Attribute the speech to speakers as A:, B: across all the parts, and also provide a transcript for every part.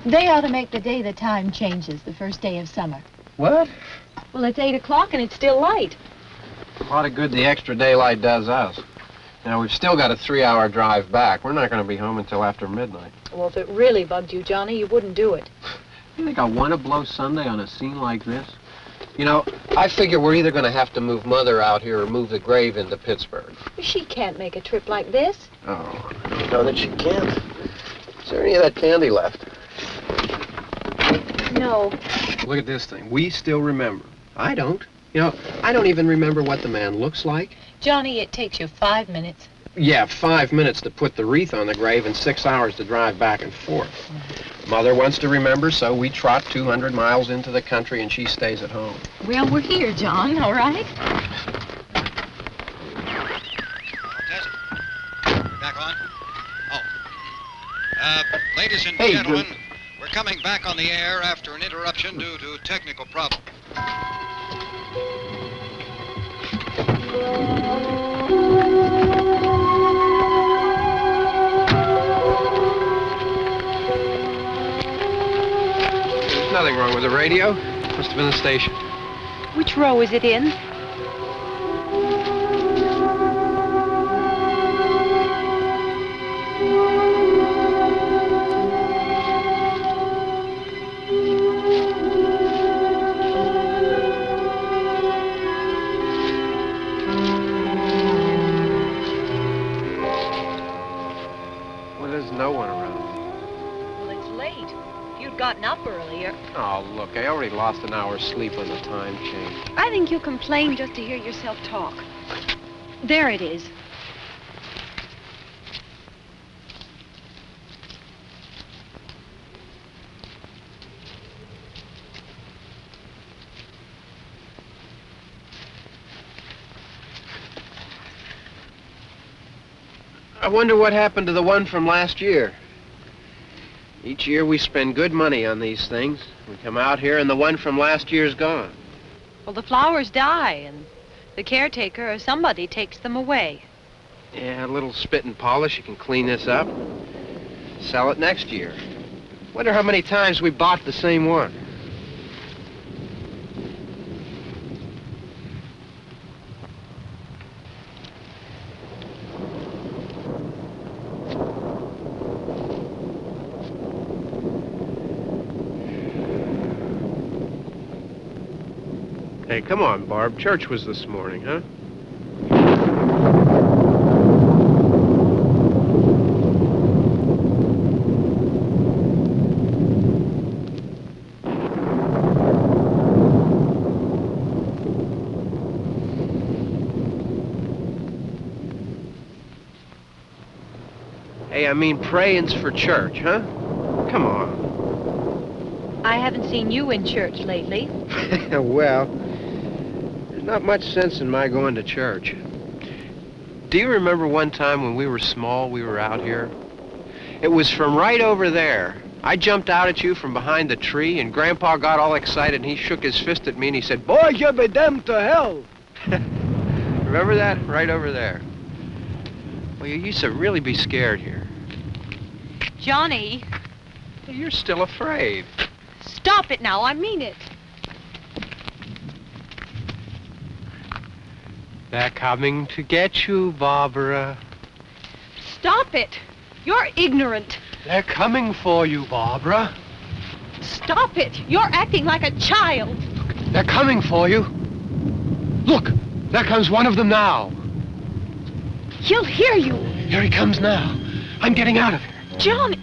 A: They ought to make the day the time changes, the first day of summer.
B: What?
A: Well, it's 8 o'clock and it's still light.
B: A lot of good the extra daylight does us. Now, we've still got a 3-hour drive back. We're not going to be home until after midnight.
A: Well, if it really bugged you, Johnny, you wouldn't do it.
B: You think I want to blow Sunday on a scene like this? You know, I figure we're either going to have to move Mother out here or move the grave into Pittsburgh.
A: She can't make a trip like this.
B: Oh, I don't know that she can't. Is there any of that candy left?
A: No.
B: Look at this thing. We still remember. I don't. You know, I don't even remember what the man looks like.
A: Johnny, it takes you 5 minutes.
B: Yeah, 5 minutes to put the wreath on the grave and 6 hours to drive back and forth. Mother wants to remember, so we trot 200 miles into the country and she stays at home.
A: Well, we're here, John, all right?
C: Back on? Oh. Ladies and gentlemen, we're coming back on the air after an interruption due to technical problems.
B: There's nothing wrong with the radio. Must have been the station.
A: Which row is it in?
B: No one around.
A: Well, it's late. If you'd gotten up earlier.
B: Oh, look, I already lost an hour's sleep on the time change.
A: I think you complain just to hear yourself talk. There it is.
B: I wonder what happened to the one from last year. Each year we spend good money on these things. We come out here and the one from last year's gone.
A: Well, the flowers die and the caretaker or somebody takes them away.
B: Yeah, a little spit and polish. You can clean this up. Sell it next year. Wonder how many times we bought the same one. Hey, come on, Barb. Church was this morning, huh? Hey, I mean praying's for church, huh? Come on.
A: I haven't seen you in church lately.
B: Well, there's not much sense in my going to church. Do you remember one time when we were small, we were out here? It was from right over there. I jumped out at you from behind the tree, and Grandpa got all excited, and he shook his fist at me, and he said, "Boy, you'll be damned to hell." Remember that? Right over there. Well, you used to really be scared here.
A: Johnny.
B: You're still afraid.
A: Stop it now, I mean it.
B: They're coming to get you, Barbara.
A: Stop it. You're ignorant.
B: They're coming for you, Barbara.
A: Stop it. You're acting like a child.
B: Look, they're coming for you. Look, there comes one of them now.
A: He'll hear you.
B: Here he comes now. I'm getting out of here.
A: Johnny.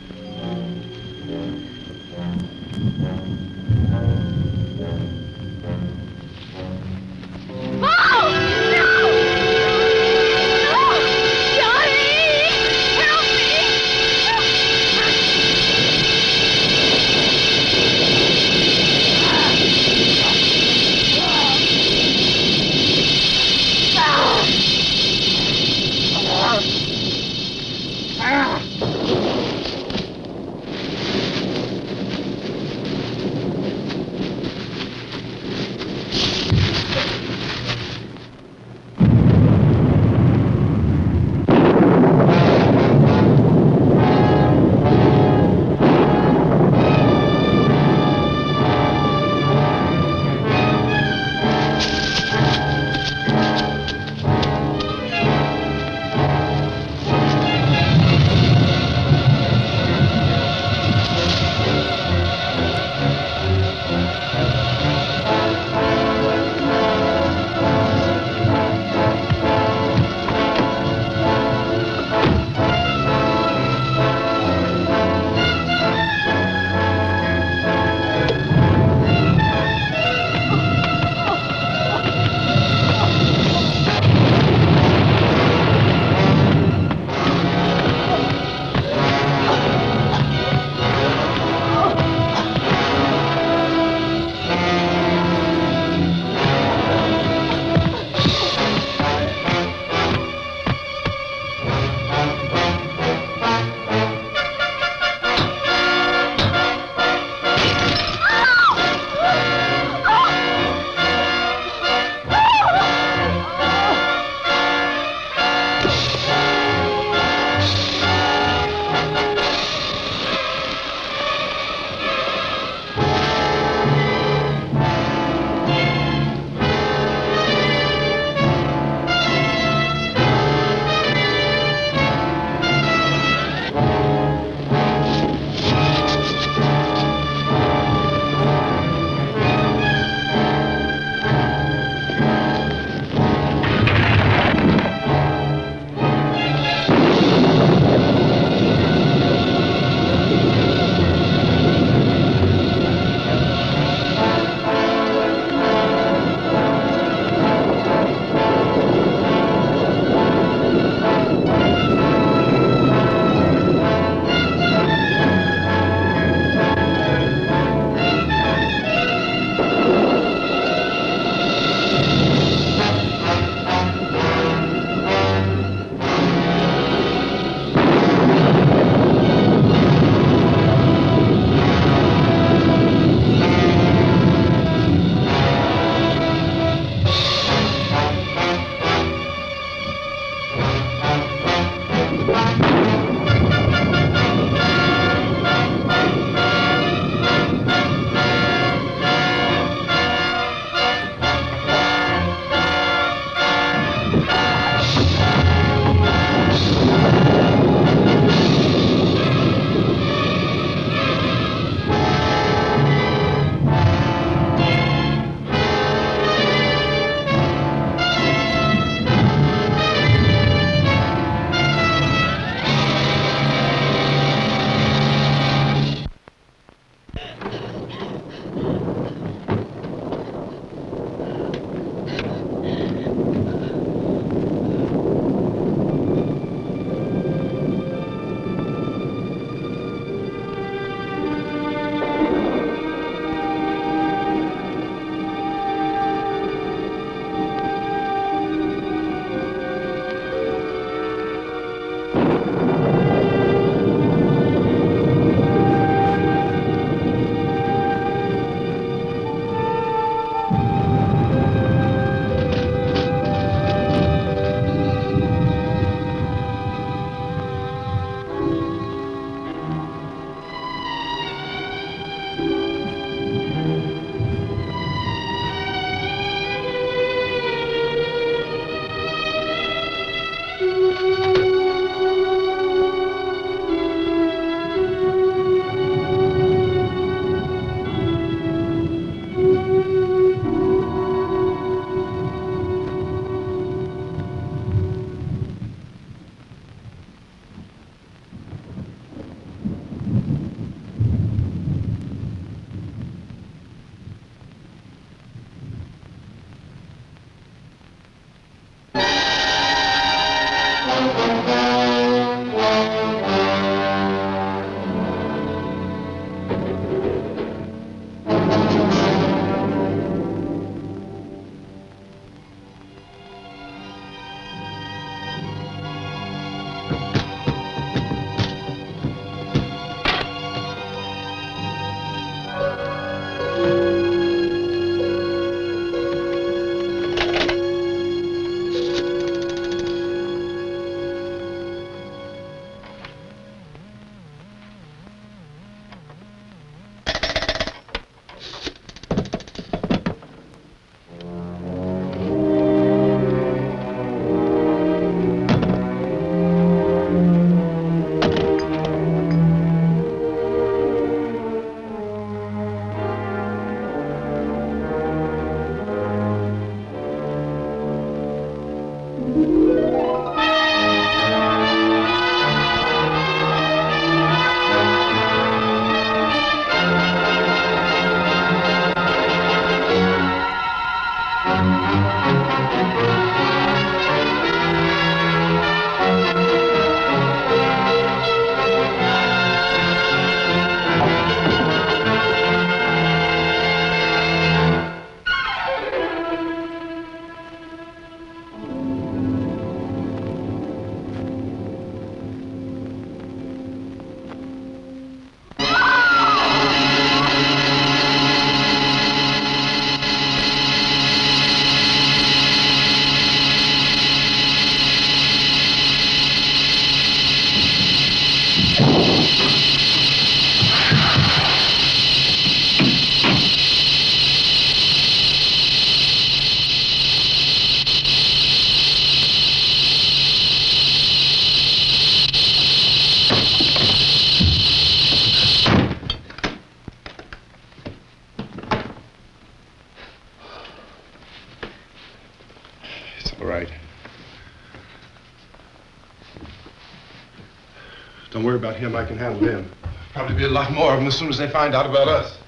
D: worry about him. I can handle him. Probably be a lot more of them as soon as they find out about us.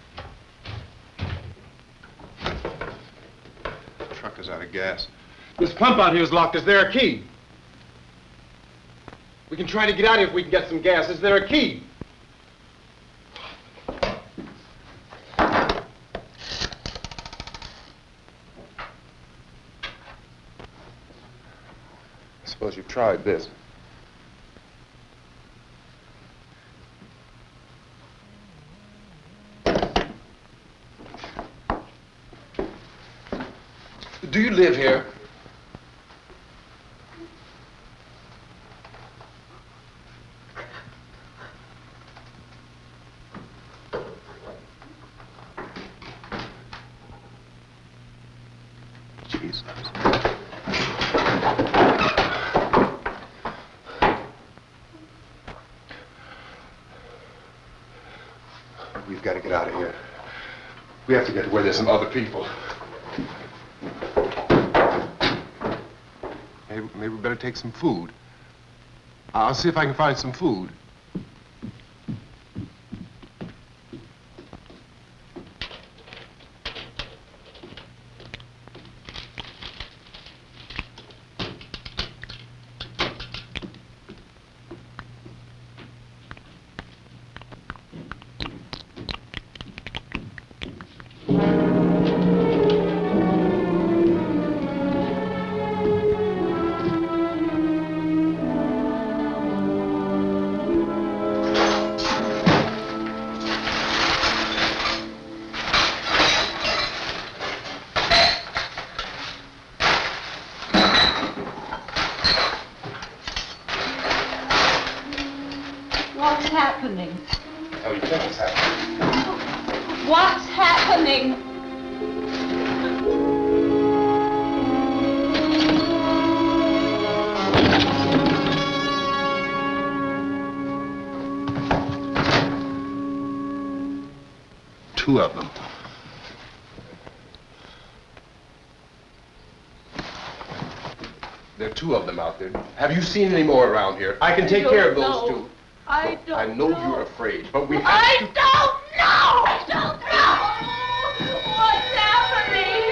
D: The truck is out of gas. This pump out here is locked. Is there a key? We can try to get out here if we can get some gas. Is there a key? Suppose you've tried this. Do you live here? Jesus. We've got to get out of here. We have to get to where there's some other people. Maybe we better take some food. I'll see if I can find some food.
A: What's happening?
D: How do you think it's happening?
A: What's happening?
D: Two of them. There are two of them out there. Have you seen any more around here? I can take care of those two.
A: I don't
D: I know
A: know.
D: you're afraid, but we have
A: I
D: to...
A: don't know! I don't know! What's happening?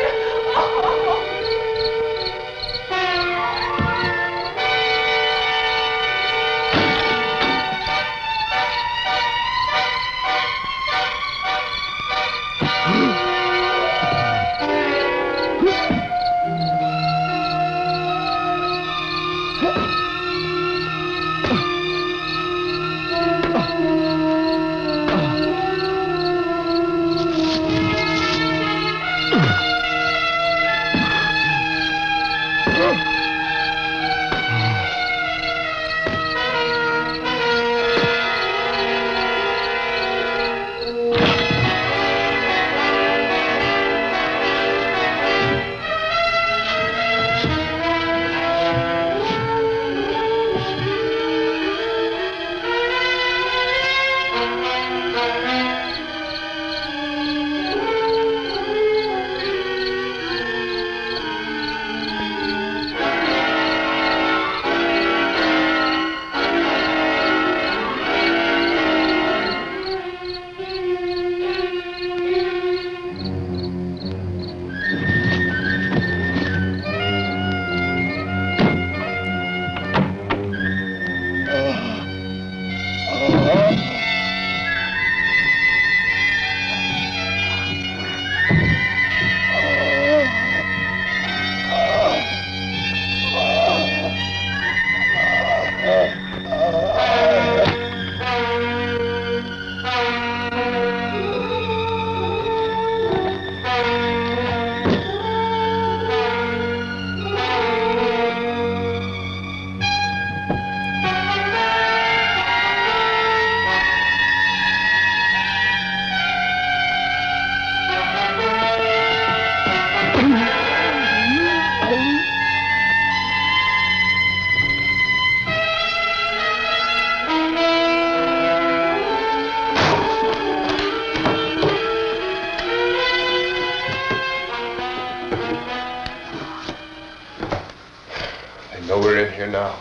D: We're in here now.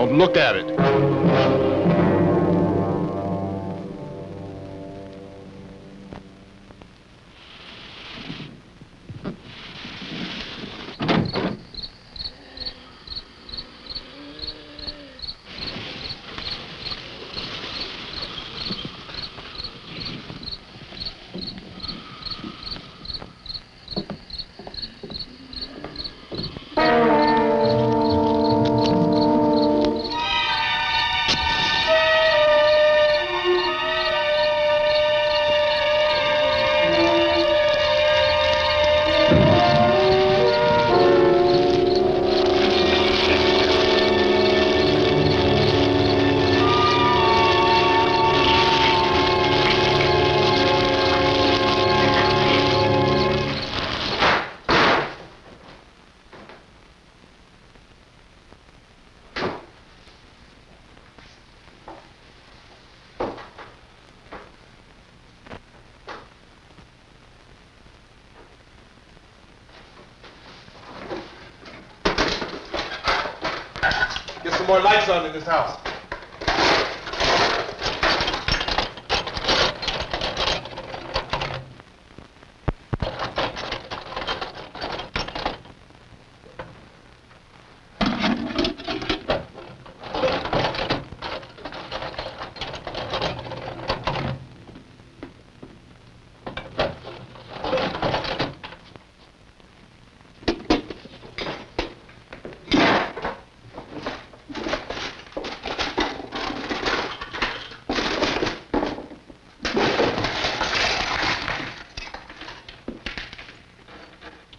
E: Don't look at it.
D: Get some more lights on in this house.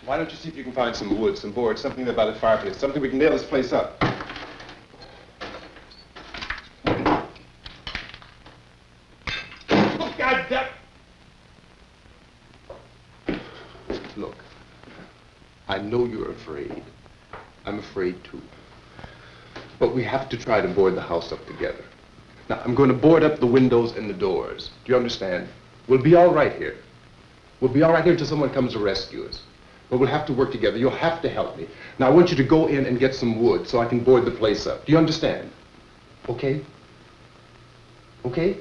D: Why don't you see if you can find some wood, some board, something about a fireplace, something we can nail this place up. Oh, God damn!
F: Look, I know you're afraid. I'm afraid too. But we have to try to board the house up together. Now, I'm going to board up the windows and the doors. Do you understand? We'll be all right here. We'll be all right here until someone comes to rescue us. But we'll have to work together. You'll have to help me. Now, I want you to go in and get some wood so I can board the place up. Do you understand? Okay? Okay?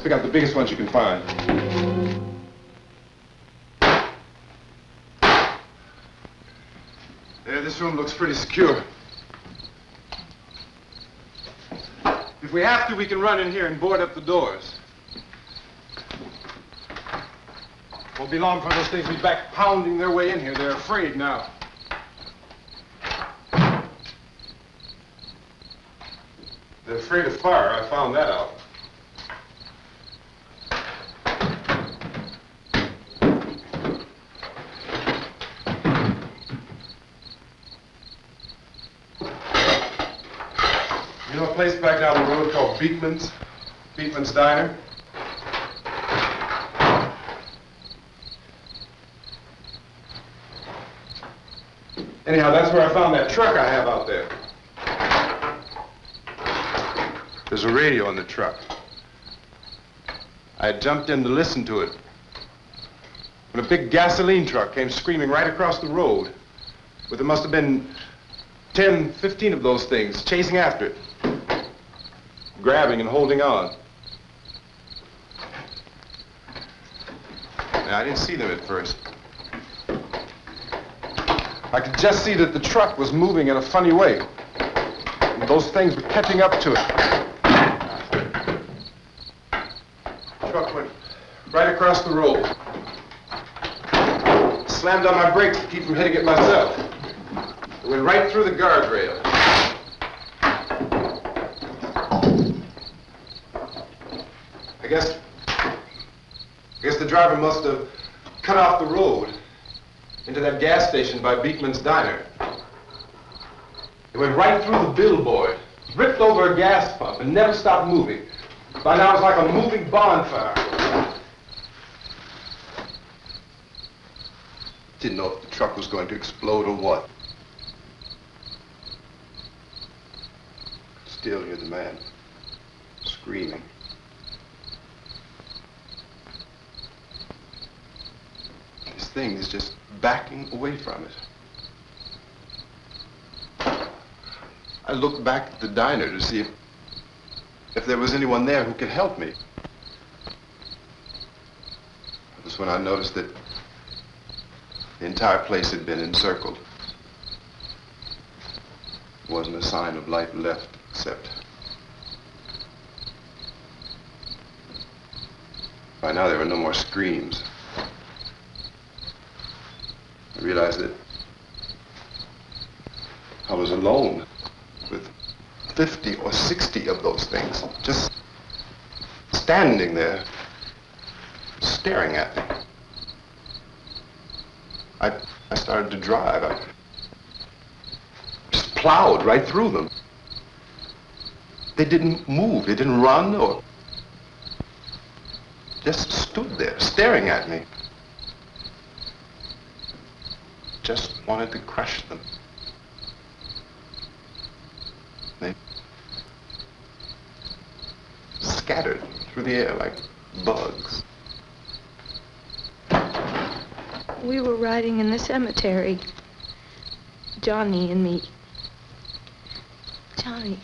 F: Let's pick out the biggest ones you can find. There, this room looks pretty secure. If we have to, we can run in here and board up the doors. Won't be long for those things to be back pounding their way in here. They're afraid now. They're afraid of fire. I found that out. You know a place back down the road called Beekman's? Beekman's Diner? Anyhow, that's where I found that truck I have out there. There's a radio in the truck. I had jumped in to listen to it when a big gasoline truck came screaming right across the road. But there must have been 10, 15 of those things chasing after it, grabbing and holding on. Now, I didn't see them at first. I could just see that the truck was moving in a funny way. And those things were catching up to it. The truck went right across the road. Slammed on my brakes to keep from hitting it myself. It went right through the guardrail. I guess the driver must have cut off the road into that gas station by Beekman's Diner. It went right through the billboard, ripped over a gas pump, and never stopped moving. By now, it was like a moving bonfire. Didn't know if the truck was going to explode or what. Still hear the man screaming. This thing is just backing away from it. I looked back at the diner to see if there was anyone there who could help me. That was when I noticed that the entire place had been encircled. There wasn't a sign of life left except by now there were no more screams. I realized that I was alone with 50 or 60 of those things, just standing there, staring at me. I started to drive. I just plowed right through them. They didn't move, they didn't run or just stood there, staring at me. Just wanted to crush them. They scattered through the air like bugs.
E: We were riding in the cemetery, Johnny and me. Johnny.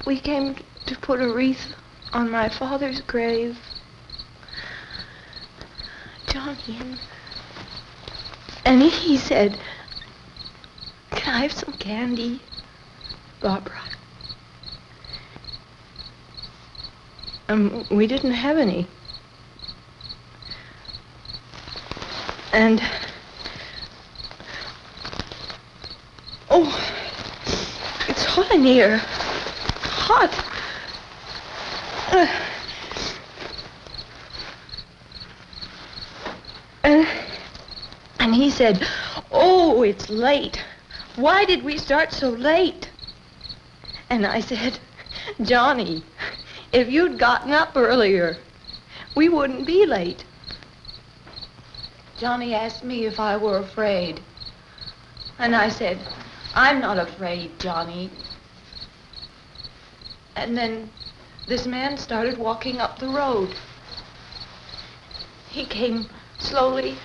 E: We came to put a wreath on my father's grave. Johnny, and he said, "Can I have some candy, Barbra?" We didn't have any. And, oh, it's hot in here. Hot. And he said, "Oh, it's late. Why did we start so late?" And I said, "Johnny, if you'd gotten up earlier, we wouldn't be late." Johnny asked me if I were afraid. And I said, "I'm not afraid, Johnny." And then this man started walking up the road. He came slowly,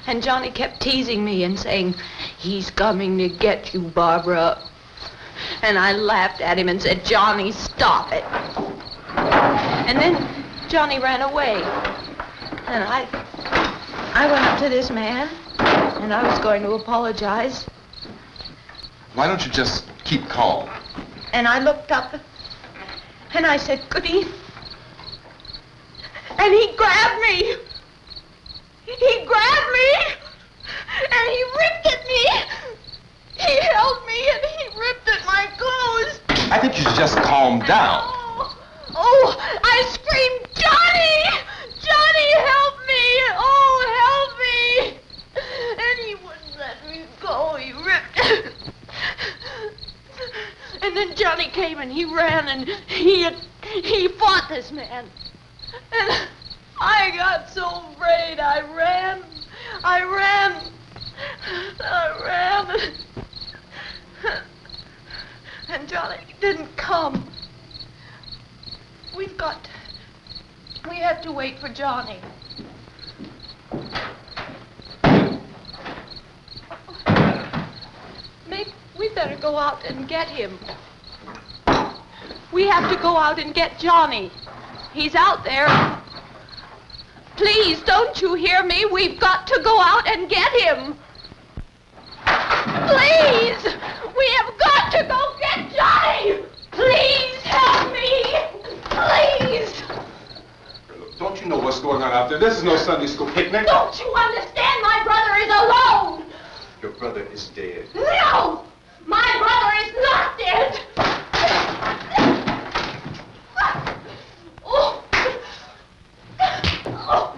E: and Johnny kept teasing me and saying, "He's coming to get you, Barbara." And I laughed at him and said, "Johnny, stop it." And then Johnny ran away. And I went up to this man, and I was going to apologize.
F: Why don't you just keep calm?
E: And I looked up, and I said, "Good evening." And he grabbed me. He grabbed me, and he ripped at me. He held me, and he ripped at my clothes.
F: I think you should just calm down.
E: Oh, I screamed, "Johnny! Johnny, help me! Oh, help me!" And he wouldn't let me go. He ripped. And then Johnny came and he ran and he fought this man. And I got so afraid. I ran. And Johnny didn't come. We have to wait for Johnny. We better go out and get him. We have to go out and get Johnny. He's out there. Please, don't you hear me? We've got to go out and get him. Please! We have got to go get Johnny! Please help me! Please!
F: Don't you know what's going on out there? This is no Sunday school picnic.
E: Don't you understand? My brother is alone!
F: Your brother is dead.
E: No! My brother is not dead! Oh. Oh.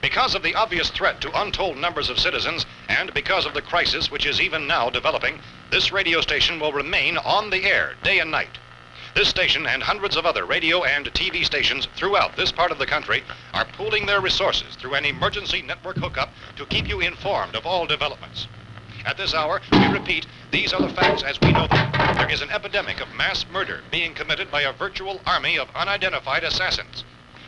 C: Because of the obvious threat to untold numbers of citizens, and because of the crisis which is even now developing, this radio station will remain on the air day and night. This station and hundreds of other radio and TV stations throughout this part of the country are pooling their resources through an emergency network hookup to keep you informed of all developments. At this hour, we repeat, these are the facts as we know them. There is an epidemic of mass murder being committed by a virtual army of unidentified assassins.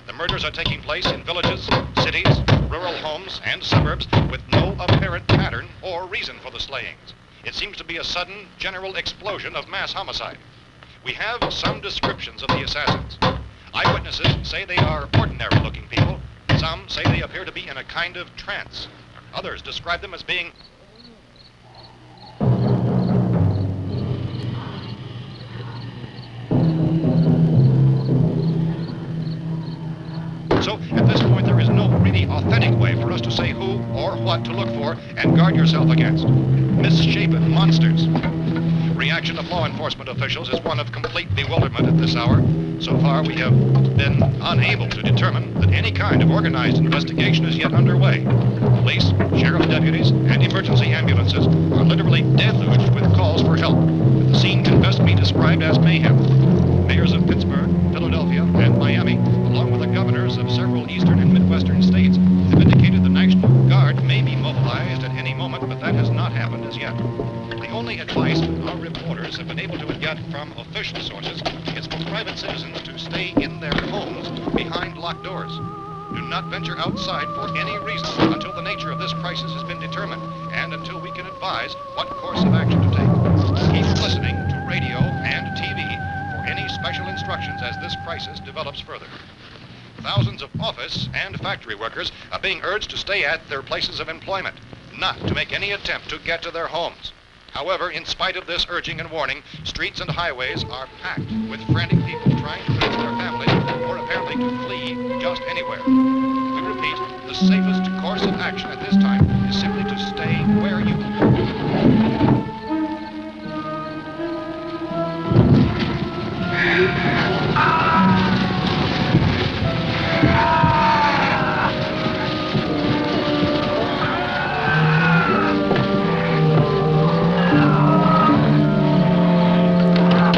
C: The murders are taking place in villages, cities, rural homes, and suburbs with no apparent pattern or reason for the slayings. It seems to be a sudden, general explosion of mass homicide. We have some descriptions of the assassins. Eyewitnesses say they are ordinary-looking people. Some say they appear to be in a kind of trance. Others describe them as being So, at this point, there is no really authentic way for us to say who or what to look for and guard yourself against. Misshapen monsters. Reaction of law enforcement officials is one of complete bewilderment at this hour. So far, we have been unable to determine that any kind of organized investigation is yet underway. Police, sheriff deputies, and emergency ambulances are literally deluged with calls for help. The scene can best be described as mayhem. Mayors of Pittsburgh, Philadelphia, and Miami, along with the governors of several eastern and midwestern states, have indicated the National Guard may be mobilized at any moment, but that has not happened as yet. The only advice our reporters have been able to get from official sources is for private citizens to stay in their homes behind locked doors. Do not venture outside for any reason until the nature of this crisis has been determined and until we can advise what course of action to take. Keep listening to radio and TV for any special instructions as this crisis develops further. Thousands of office and factory workers are being urged to stay at their places of employment, not to make any attempt to get to their homes. However, in spite of this urging and warning, streets and highways are packed with frantic people trying to reach their families or apparently to flee just anywhere. We repeat, the safest course of action at this time is simply to stay where you are.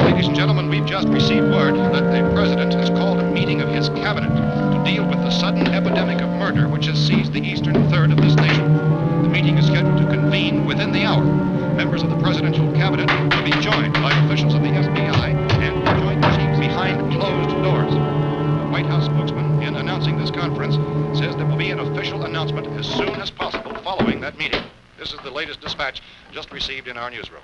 C: Ladies and gentlemen, we've just received word that the President has called a meeting of his cabinet to deal with the sudden epidemic of murder which has seized the eastern third of this nation. The meeting is scheduled to convene within the hour. Members of the presidential cabinet will be joined by officials of the FBI and joint chiefs behind closed doors. The White House spokesman, in announcing this conference, says there will be an official announcement as soon as possible following that meeting. This is the latest dispatch just received in our newsroom.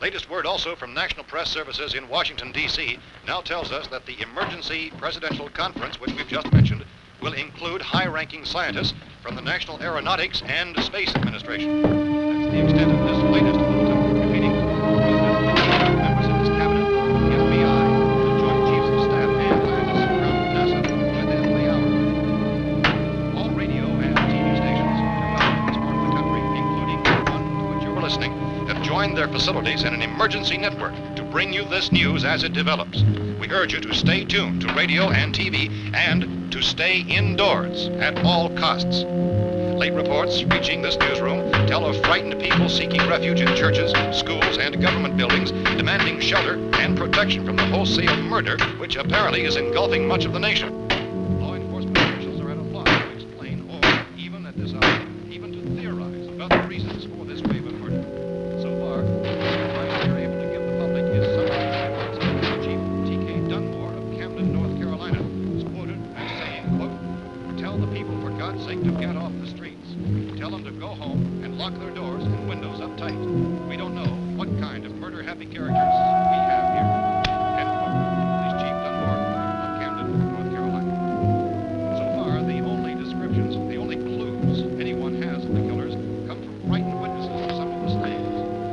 C: Latest word also from National Press Services in Washington, D.C. now tells us that the emergency presidential conference, which we've just mentioned, will include high-ranking scientists from the National Aeronautics and Space Administration. That's the extent of this latest bulletin. Repeating, members of his cabinet, the FBI, the Joint Chiefs of Staff, and scientists from NASA within the hour. All radio and TV stations throughout this part of the country, including the one to which you're listening, have joined their facilities in an emergency network to bring you this news as it develops. We urge you to stay tuned to radio and TV and to stay indoors at all costs. Late reports reaching this newsroom tell of frightened people seeking refuge in churches, schools, and government buildings, demanding shelter and protection from the wholesale murder which apparently is engulfing much of the nation. Law enforcement officials are at a loss to explain or, even at this hour, even to theorize about the reasons for this wave of murder. So far, the advice they're able to give the public is something like Chief T.K. Dunmore of Camden, North Carolina, is quoted as saying, quote, "Tell the people, for God's sake, to get off the streets. Tell them to go home and lock their doors and windows up tight. We don't know what kind of murder-happy characters we have here." End quote. This is Chief Dunmore of Camden, North Carolina. So far, the only descriptions, the only clues anyone has of the killers come from frightened witnesses of some of the slayings.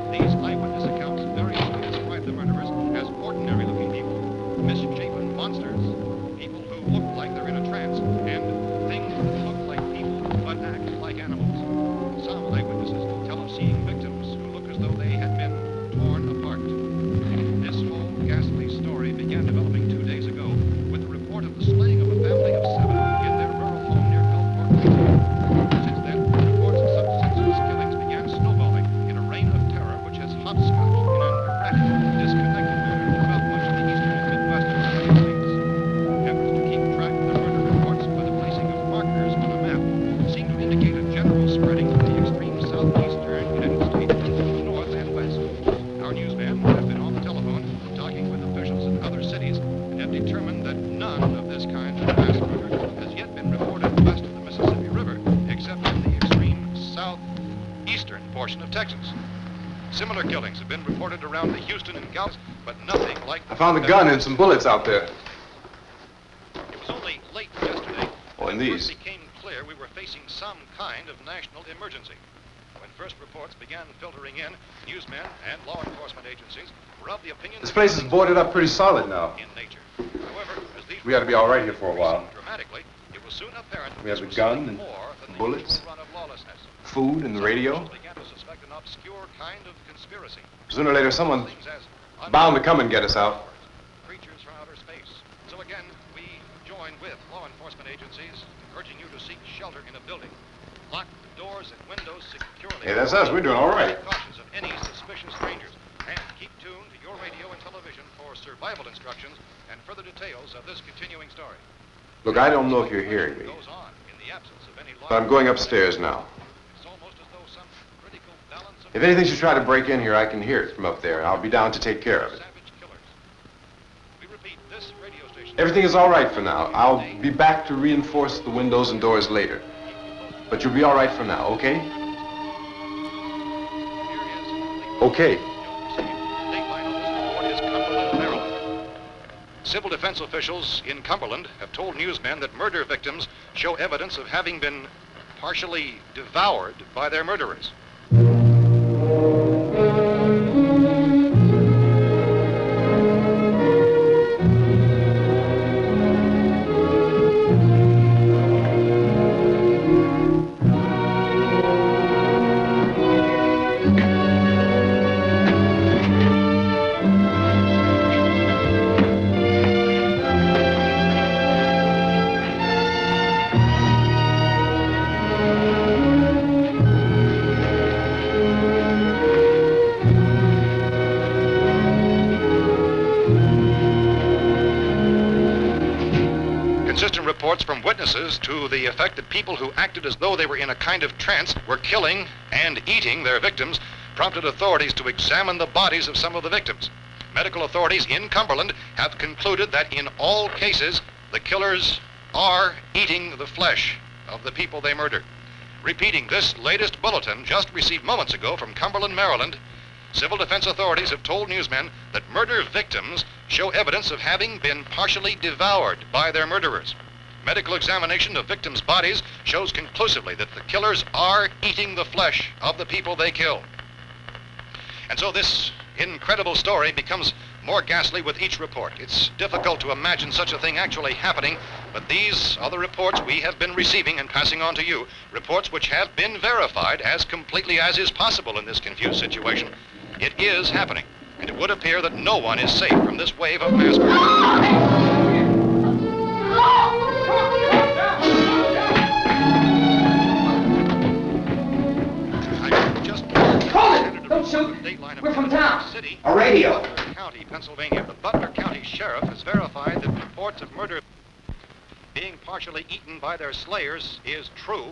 C: These eyewitness accounts variously describe the murderers as ordinary-looking people, misshapen monsters, people who look like they're in a trance, and things that look like people but act like animals. Some eyewitnesses tell of seeing victims who look as though they had been torn apart. This whole ghastly story began developing 2 days ago with the report of the slaying of a family of 7 in their rural home near Gulfport, Louisiana. Since then, reports of such senseless killings began snowballing in a reign of terror which has hopscotched in an erratic, disconnected manner throughout much of the eastern and midwestern United States. Efforts to keep track of the murder reports by the placing of markers on a map seem to indicate a general spreading of the extreme southeastern United States to the north and west. Our newsmen have been on the telephone talking with officials in other cities and have determined that none of this kind of mass murder has yet been reported west of the Mississippi River, except in the extreme southeastern portion of Texas. Similar killings have been reported around the Houston and Galveston, but nothing like...
F: I found a gun and some bullets out there.
C: It was only late yesterday
F: Oh, and
C: that it
F: these.
C: first became clear we were facing some kind of national emergency. When first reports began filtering in, newsmen and law enforcement agencies were of the opinion
F: This
C: that
F: place is
C: nothing
F: boarded up pretty solid now.
C: in nature. However, as these
F: We ought to be all right here for a while.
C: increased dramatically, it was soon apparent
F: We have
C: this
F: the
C: was
F: gun
C: something
F: and
C: more than the
F: bullets.
C: usual run of lawlessness.
F: Food and the radio.
C: Some began to suspect an obscure kind of conspiracy.
F: Sooner or later, someone's
C: Things as
F: bound to come and get us out.
C: creatures from outer space. So again, we join with law enforcement agencies, urging you to seek shelter in a building. Lock the doors and windows securely.
F: Hey, that's us. We're doing all right.
C: Take cautious of any suspicious strangers. And keep tuned to your radio and television for survival instructions and further details of this continuing story.
F: Look, I don't know if you're hearing me,
C: Goes on in the absence of any
F: but I'm going upstairs now.
C: It's almost as though some critical balance of
F: If anything should try to break in here, I can hear it from up there, and I'll be down to take care of it.
C: savage killers. We repeat, this radio station.
F: Everything is all right for now. I'll be back to reinforce the windows and doors later. But you'll be all right for now, okay? Okay.
C: Civil defense officials in Cumberland have told newsmen that murder victims show evidence of having been partially devoured by their murderers. Inconsistent reports from witnesses to the effect that people who acted as though they were in a kind of trance were killing and eating their victims prompted authorities to examine the bodies of some of the victims. Medical authorities in Cumberland have concluded that in all cases, the killers are eating the flesh of the people they murdered. Repeating this latest bulletin just received moments ago from Cumberland, Maryland, civil defense authorities have told newsmen that murder victims show evidence of having been partially devoured by their murderers. Medical examination of victims' bodies shows conclusively that the killers are eating the flesh of the people they killed. And so this incredible story becomes more ghastly with each report. It's difficult to imagine such a thing actually happening, but these are the reports we have been receiving and passing on to you, reports which have been verified as completely as is possible in this confused situation. It is happening, and it would appear that no one is safe from this wave of mass murder.
G: Don't shoot! We're from town.
C: A
D: radio.
C: County, Pennsylvania. The Butler County Sheriff has verified that reports of murder being partially eaten by their slayers is true.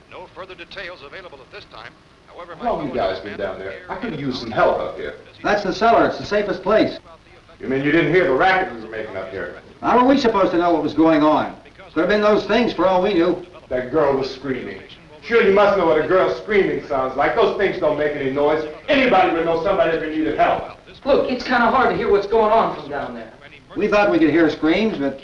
C: No further details available at this time. However,
F: How long you guys been down there? I could use some help up here.
H: That's the cellar. It's the safest place.
F: You mean you didn't hear the racket we were making up here?
H: How were we supposed to know what was going on? Could have been those things for all we knew.
F: That girl was screaming. Sure, you must know what a girl screaming sounds like. Those things don't make any noise. Anybody would know somebody ever needed help.
G: Look, it's kind of hard to hear what's going on from down there.
H: We thought we could hear screams, but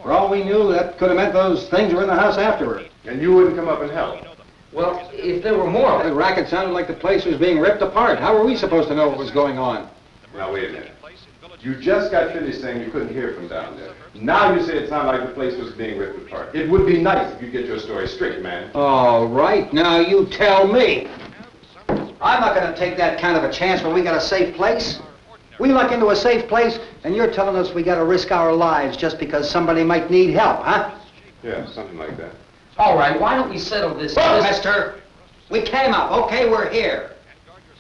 H: for all we knew, that could have meant those things were in the house afterward.
F: And you wouldn't come up and help?
G: Well, if there were more...
H: The racket sounded like the place was being ripped apart. How were we supposed to know what was going on?
F: Now, wait a minute. You just got finished saying you couldn't hear from down there. Now you say it sounded like the place was being ripped apart. It would be nice if you get your story straight, man.
H: All right, now you tell me. I'm not going to take that kind of a chance when we got a safe place. We luck into a safe place, and you're telling us we got to risk our lives just because somebody might need help, huh?
F: Yeah, something like that.
G: All right, why don't we settle this...
H: Look, mister, we came up. Okay, we're here.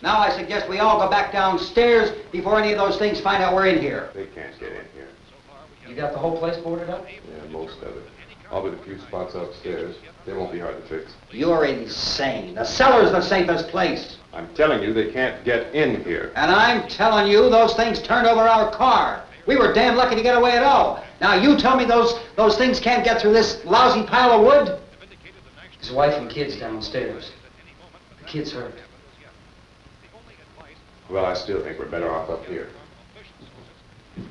H: Now I suggest we all go back downstairs before any of those things find out we're in here.
F: They can't get in here.
G: You got the whole place boarded up?
F: Yeah, most of it. All but a few spots upstairs. They won't be hard to fix.
H: You're insane. The cellar's the safest place.
F: I'm telling you, they can't get in here.
H: And I'm telling you, those things turned over our car. We were damn lucky to get away at all. Now you tell me those things can't get through this lousy pile of wood?
G: His wife and kids downstairs. The kid's hurt.
F: Well, I still think we're better off up here.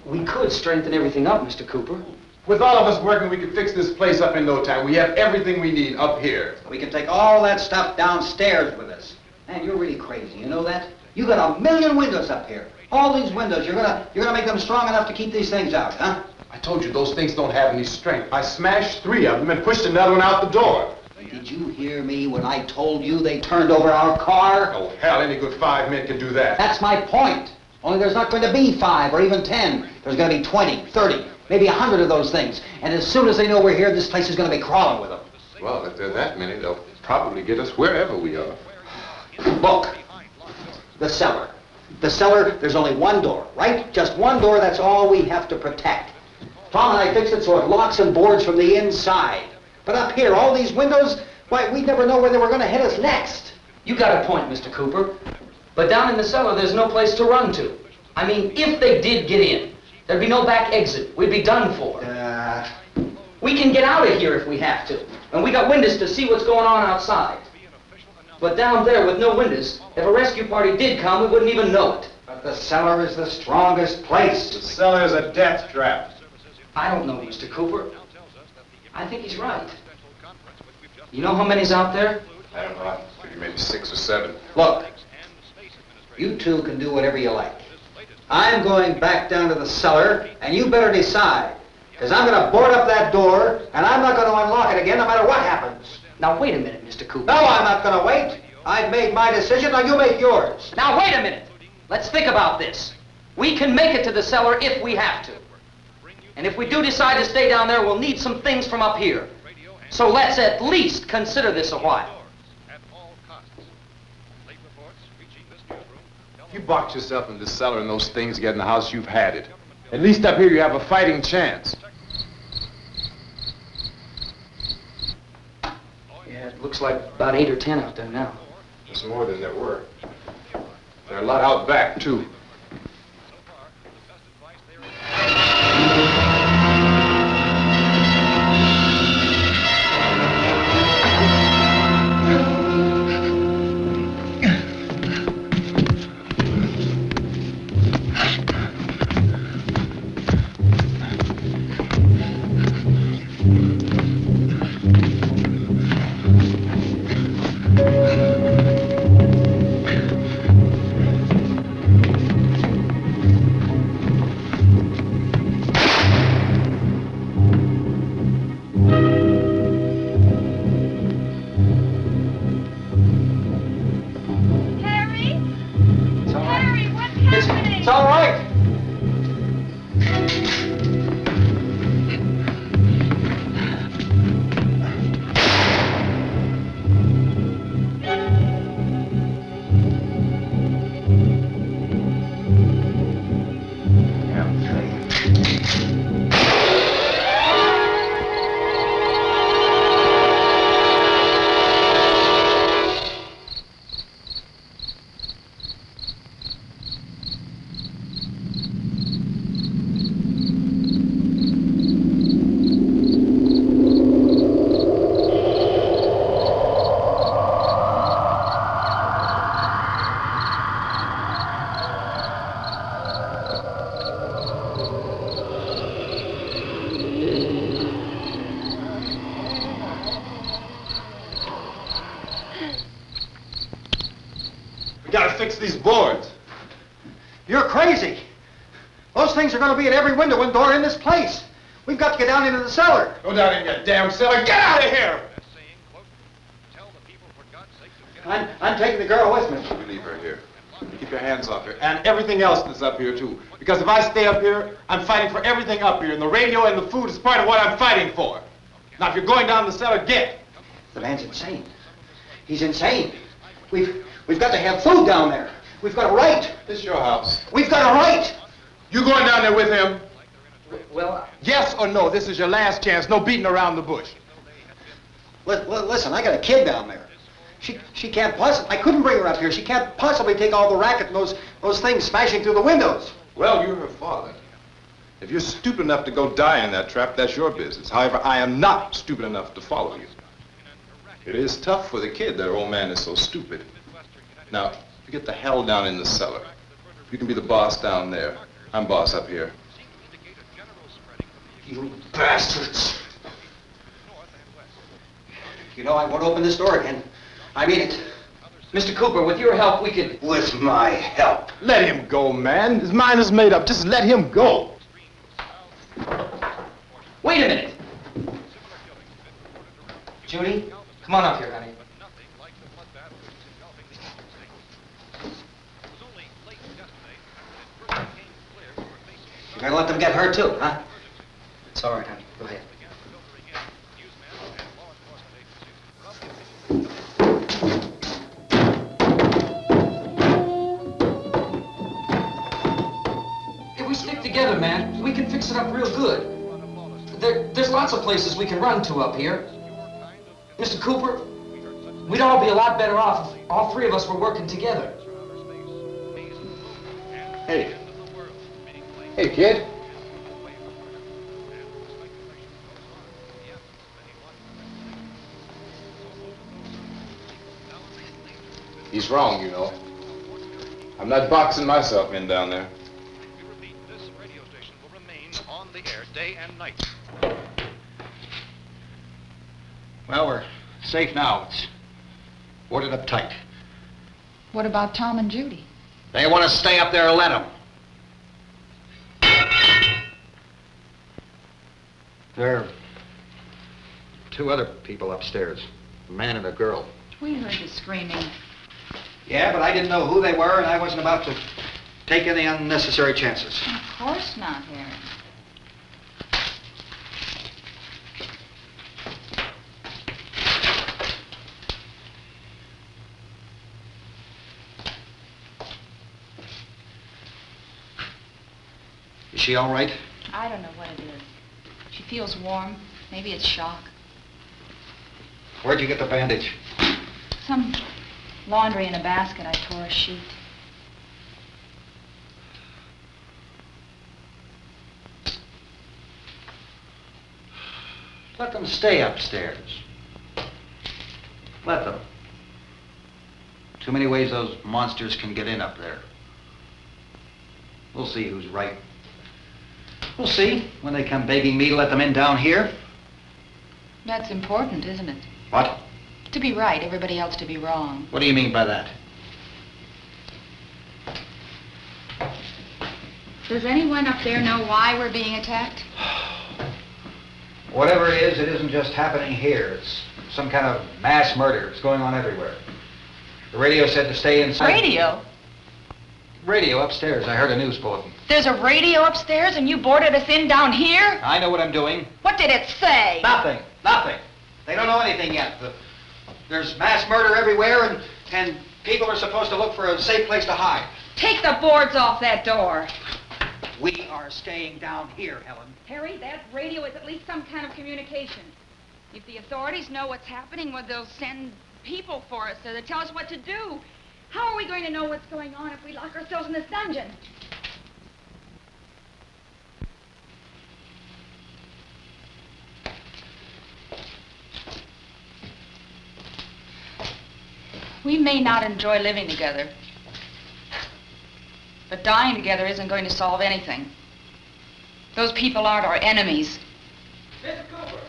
G: We could strengthen everything up, Mr. Cooper.
F: With all of us working, we could fix this place up in no time. We have everything we need up here.
H: We can take all that stuff downstairs with us. Man, you're really crazy, you know that? You got 1 million windows up here. All these windows, you're gonna make them strong enough to keep these things out, huh?
F: I told you, those things don't have any strength. I smashed 3 of them and pushed another one out the door.
H: Did you hear me when I told you they turned over our car?
F: Oh, hell, any good 5 men can do that.
H: That's my point. Only there's not going to be 5 or even 10. There's going to be 20, 30, maybe 100 of those things. And as soon as they know we're here, this place is going to be crawling with them.
F: Well, if there are that many, they'll probably get us wherever we are.
H: Look, the cellar. The cellar, there's only one door, right? Just one door, that's all we have to protect. Tom and I fixed it so it locks and boards from the inside. But up here, all these windows, why, we'd never know where they were going to hit us next.
G: You got a point, Mr. Cooper. But down in the cellar, there's no place to run to. I mean, if they did get in, there'd be no back exit. We'd be done for. We can get out of here if we have to. And we got windows to see what's going on outside. But down there with no windows, if a rescue party did come, we wouldn't even know it.
H: But the cellar is the strongest place.
F: The cellar is a death trap.
G: I don't know, Mr. Cooper. I think he's right. You know how many's out there?
F: I don't know. Maybe 6 or 7.
H: Look, you two can do whatever you like. I'm going back down to the cellar, and you better decide. Because I'm going to board up that door, and I'm not going to unlock it again no matter what happens.
G: Now, wait a minute, Mr. Cooper.
H: No, I'm not going to wait. I've made my decision, now you make yours.
G: Now, wait a minute. Let's think about this. We can make it to the cellar if we have to. And if we do decide to stay down there, we'll need some things from up here. So let's at least consider this a while.
F: If you box yourself in the cellar and those things get in the house, you've had it. At least up here you have a fighting chance.
G: looks like about 8 or 10 out there now.
F: It's more than there were. There are a lot out back, too.
H: It's all right.
F: We gotta fix these boards.
H: You're crazy. Those things are going to be at every window and door in this place. We've got to get down into the cellar.
F: Go down in your damn cellar. Get out of here!
H: I'm taking the girl with me.
F: You leave her here. Keep your hands off her. And everything else that's up here, too. Because if I stay up here, I'm fighting for everything up here. And the radio and the food is part of what I'm fighting for. Now, if you're going down the cellar, get.
H: The man's insane. He's insane. We've got to have food down there. We've got a right.
F: This is your house.
H: We've got a right.
F: You going down there with him?
G: Well,
F: Yes or no? This is your last chance. No beating around the bush.
H: Listen, I got a kid down there. She can't possibly, I couldn't bring her up here. She can't possibly take all the racket and those things smashing through the windows.
F: Well, you're her father. If you're stupid enough to go die in that trap, that's your business. However, I am not stupid enough to follow you. It is tough for the kid that her old man is so stupid. Now, you get the hell down in the cellar. You can be the boss down there. I'm boss up here.
H: You bastards. You know, I won't open this door again. I mean it.
G: Mr. Cooper, with your help, we could...
H: With my help.
F: Let him go, man. His mind is made up. Just let him go.
G: Wait a minute. Judy, come on up here, honey.
H: You're gonna let them get hurt too, huh?
G: It's all right, honey. Go ahead. If we stick together, man, we can fix it up real good. There's lots of places we can run to up here. Mr. Cooper, we'd all be a lot better off if all three of us were working together.
F: Hey. Hey, kid. He's wrong, you know. I'm not boxing myself in down there.
C: We repeat, this radio station will remain on the air day and night.
H: Well, we're safe now. It's boarded up tight.
I: What about Tom and Judy?
H: They want to stay up there, let them. There are two other people upstairs, a man and a girl.
I: We heard the screaming.
H: Yeah, but I didn't know who they were, and I wasn't about to take any unnecessary chances.
I: Of course not, Harry.
H: Is she all right?
I: I don't know what it is. She feels warm. Maybe it's shock.
H: Where'd you get the bandage?
I: Some laundry in a basket. I tore a sheet.
H: Let them stay upstairs. Let them. Too many ways those monsters can get in up there. We'll see who's right. We'll see when they come begging me to let them in down here.
I: That's important, isn't it?
H: What?
I: To be right, everybody else to be wrong.
H: What do you mean by that?
I: Does anyone up there know why we're being attacked?
H: Whatever it isn't just happening here. It's some kind of mass murder. It's going on everywhere. The radio said to stay inside.
I: Radio?
H: Radio upstairs. I heard a news bulletin.
I: There's a radio upstairs and you boarded us in down here?
H: I know what I'm doing.
I: What did it say?
H: Nothing. Nothing. They don't know anything yet. There's mass murder everywhere, and people are supposed to look for a safe place to hide.
I: Take the boards off that door.
H: We are staying down here, Helen.
I: Harry, that radio is at least some kind of communication. If the authorities know what's happening, well, they'll send people for us to tell us what to do. How are we going to know what's going on if we lock ourselves in this dungeon? We may not enjoy living together, but dying together isn't going to solve anything. Those people aren't our enemies.
G: Mr. Cooper!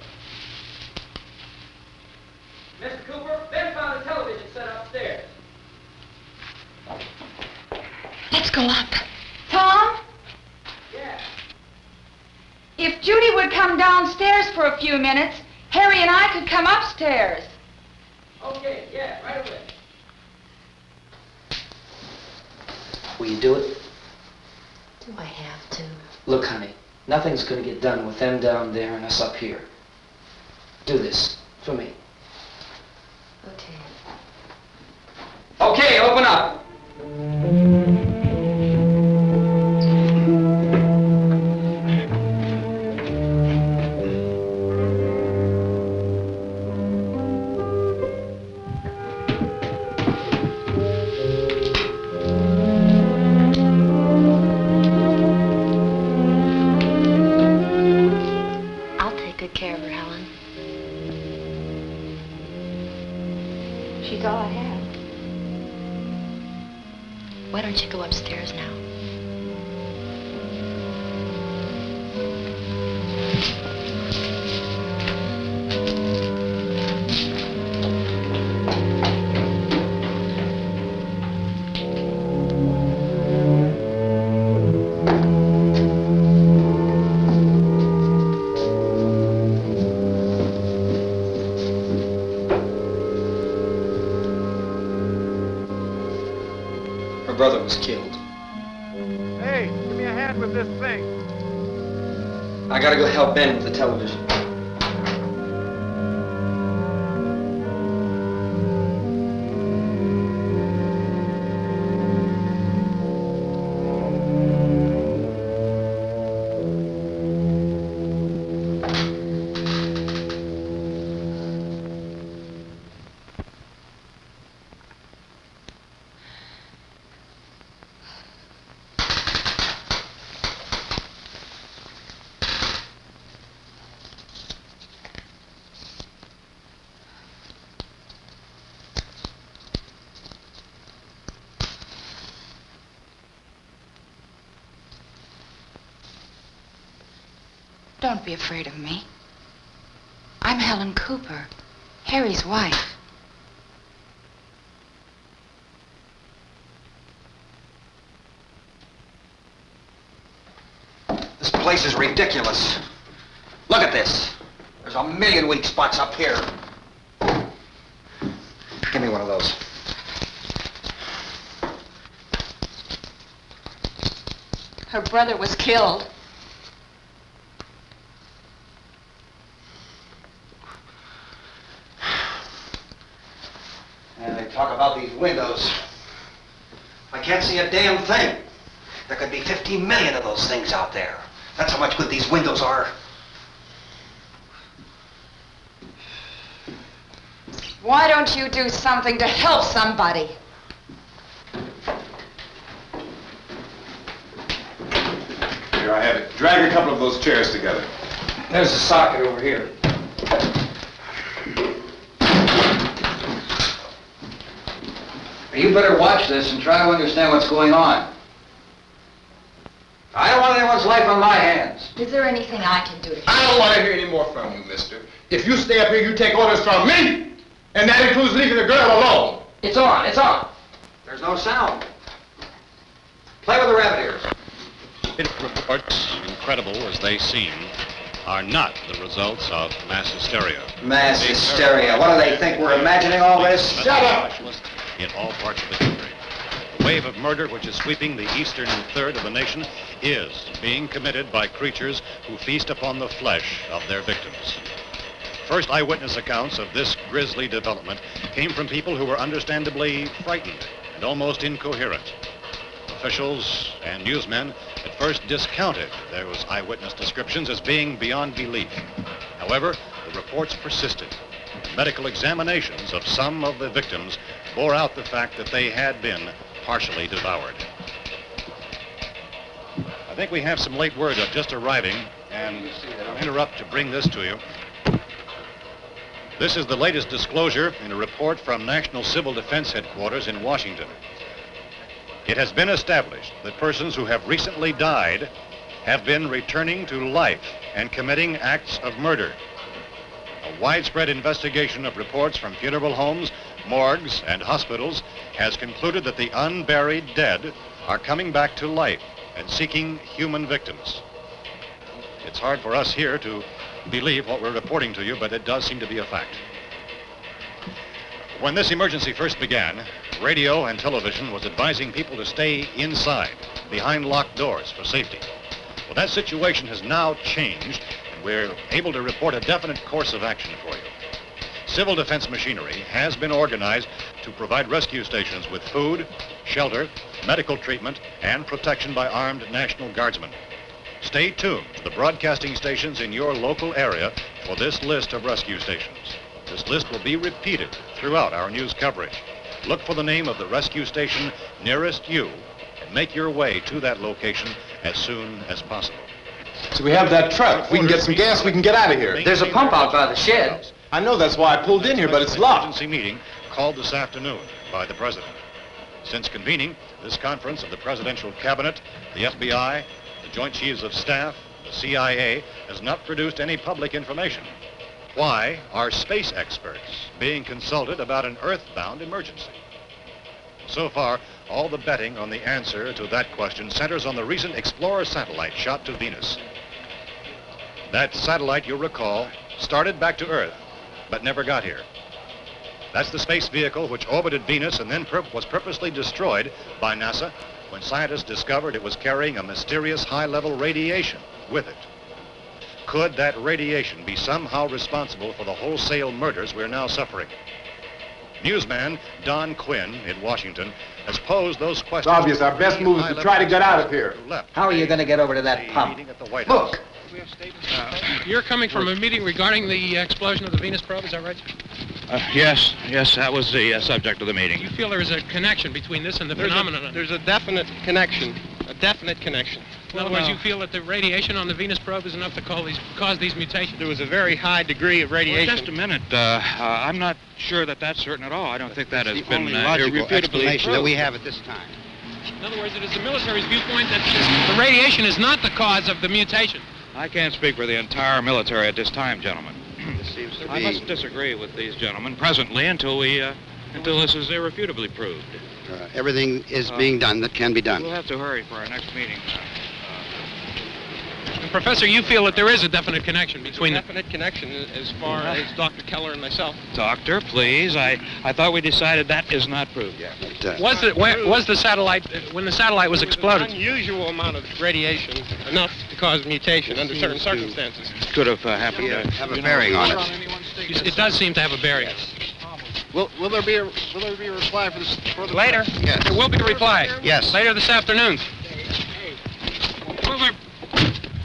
G: Mr. Cooper, Ben found a television set upstairs.
E: Let's go up.
I: Tom?
G: Yeah.
I: If Judy would come downstairs for a few minutes, Harry and I could come upstairs.
G: Okay, yeah, right away. Will you do it?
E: Do I have to?
G: Look, honey, nothing's gonna get done with them down there and us up here. Do this for me.
E: Okay.
G: Okay, open up.
E: I'll take good care of her, Helen.
I: She's all I have.
E: Why don't you go upstairs now?
G: Her brother was killed.
J: Hey, give me a hand with this thing.
G: I gotta go help Ben with the television.
I: Don't be afraid of me. I'm Helen Cooper, Harry's wife.
H: This place is ridiculous. Look at this. There's a million weak spots up here. Give me one of those.
I: Her brother was killed.
H: And they talk about these windows. I can't see a damn thing. There could be 15 million of those things out there. That's how much good these windows are.
K: Why don't you do something to help somebody?
F: Here, I have it. Drag a couple of those chairs together.
G: There's a socket over here. You better watch this and try to understand what's going on. I don't want anyone's life on my hands.
K: Is there anything I can do to help?
F: I don't want to hear any more from you, mister. If you stay up here, you take orders from me, and that includes leaving the girl alone.
G: It's on, it's on.
H: There's no sound. Play with the rabbit ears.
C: Reports, incredible as they seem, are not the results of mass hysteria.
H: Mass hysteria. What do they think? We're imagining all this? Shut up!
C: In all parts of the country. The wave of murder which is sweeping the eastern third of the nation is being committed by creatures who feast upon the flesh of their victims. First eyewitness accounts of this grisly development came from people who were understandably frightened and almost incoherent. Officials and newsmen at first discounted those eyewitness descriptions as being beyond belief. However, the reports persisted. Medical examinations of some of the victims bore out the fact that they had been partially devoured. I think we have some late word just arriving, and I'll interrupt to bring this to you. This is the latest disclosure in a report from National Civil Defense Headquarters in Washington. It has been established that persons who have recently died have been returning to life and committing acts of murder. A widespread investigation of reports from funeral homes, morgues, and hospitals has concluded that the unburied dead are coming back to life and seeking human victims. It's hard for us here to believe what we're reporting to you, but it does seem to be a fact. When this emergency first began, radio and television was advising people to stay inside, behind locked doors for safety. Well, that situation has now changed, and we're able to report a definite course of action for you. Civil defense machinery has been organized to provide rescue stations with food, shelter, medical treatment, and protection by armed National Guardsmen. Stay tuned to the broadcasting stations in your local area for this list of rescue stations. This list will be repeated throughout our news coverage. Look for the name of the rescue station nearest you and make your way to that location as soon as possible.
F: So we have that truck. If we can get some gas, we can get out of here.
G: There's a pump out by the shed.
F: I know, that's why I pulled in here, but it's locked.
C: Emergency meeting called this afternoon by the President. Since convening this conference of the Presidential Cabinet, the FBI, the Joint Chiefs of Staff, the CIA has not produced any public information. Why are space experts being consulted about an Earth-bound emergency? So far, all the betting on the answer to that question centers on the recent Explorer satellite shot to Venus. That satellite, you'll recall, started back to Earth, but never got here. That's the space vehicle which orbited Venus and then was purposely destroyed by NASA when scientists discovered it was carrying a mysterious high-level radiation with it. Could that radiation be somehow responsible for the wholesale murders we're now suffering? Newsman Don Quinn in Washington has posed those questions.
F: It's obvious our best move is to try to get out of here.
H: How are you going to get over to that pump? Look!
L: You're coming from a meeting regarding the explosion of the Venus probe, is that right?
M: Yes, that was the subject of the meeting.
L: You feel there is a connection between this and the phenomenon?
J: There's a definite connection.
L: In other words, you feel that the radiation on the Venus probe is enough to cause these mutations?
J: There was a very high degree of radiation.
M: Well, just a minute. I'm not sure that that's certain at all. I don't think that has been
N: logical explanation that we
M: proved.
N: have at this time.
L: In other words, it is the military's viewpoint that the radiation is not the cause of the mutation.
M: I can't speak for the entire military at this time, gentlemen.
N: This seems to be...
M: I must disagree with these gentlemen presently until this is irrefutably proved.
N: Everything is being done that can be done.
M: We'll have to hurry for our next meeting.
L: And Professor, you feel that there is a definite connection between
J: them? Definite connection as far as Dr. Keller and myself.
M: Doctor, please. I thought we decided that is not proved yet.
L: Was the satellite, when the satellite was exploded?
J: An unusual amount of radiation, enough to cause mutation under certain circumstances.
M: Could have happened.
N: Have a bearing on it.
L: It does seem to have a bearing.
J: Will there be a reply for this further?
L: Later?
N: Yes.
L: There will be a reply.
N: Yes.
L: Later this afternoon.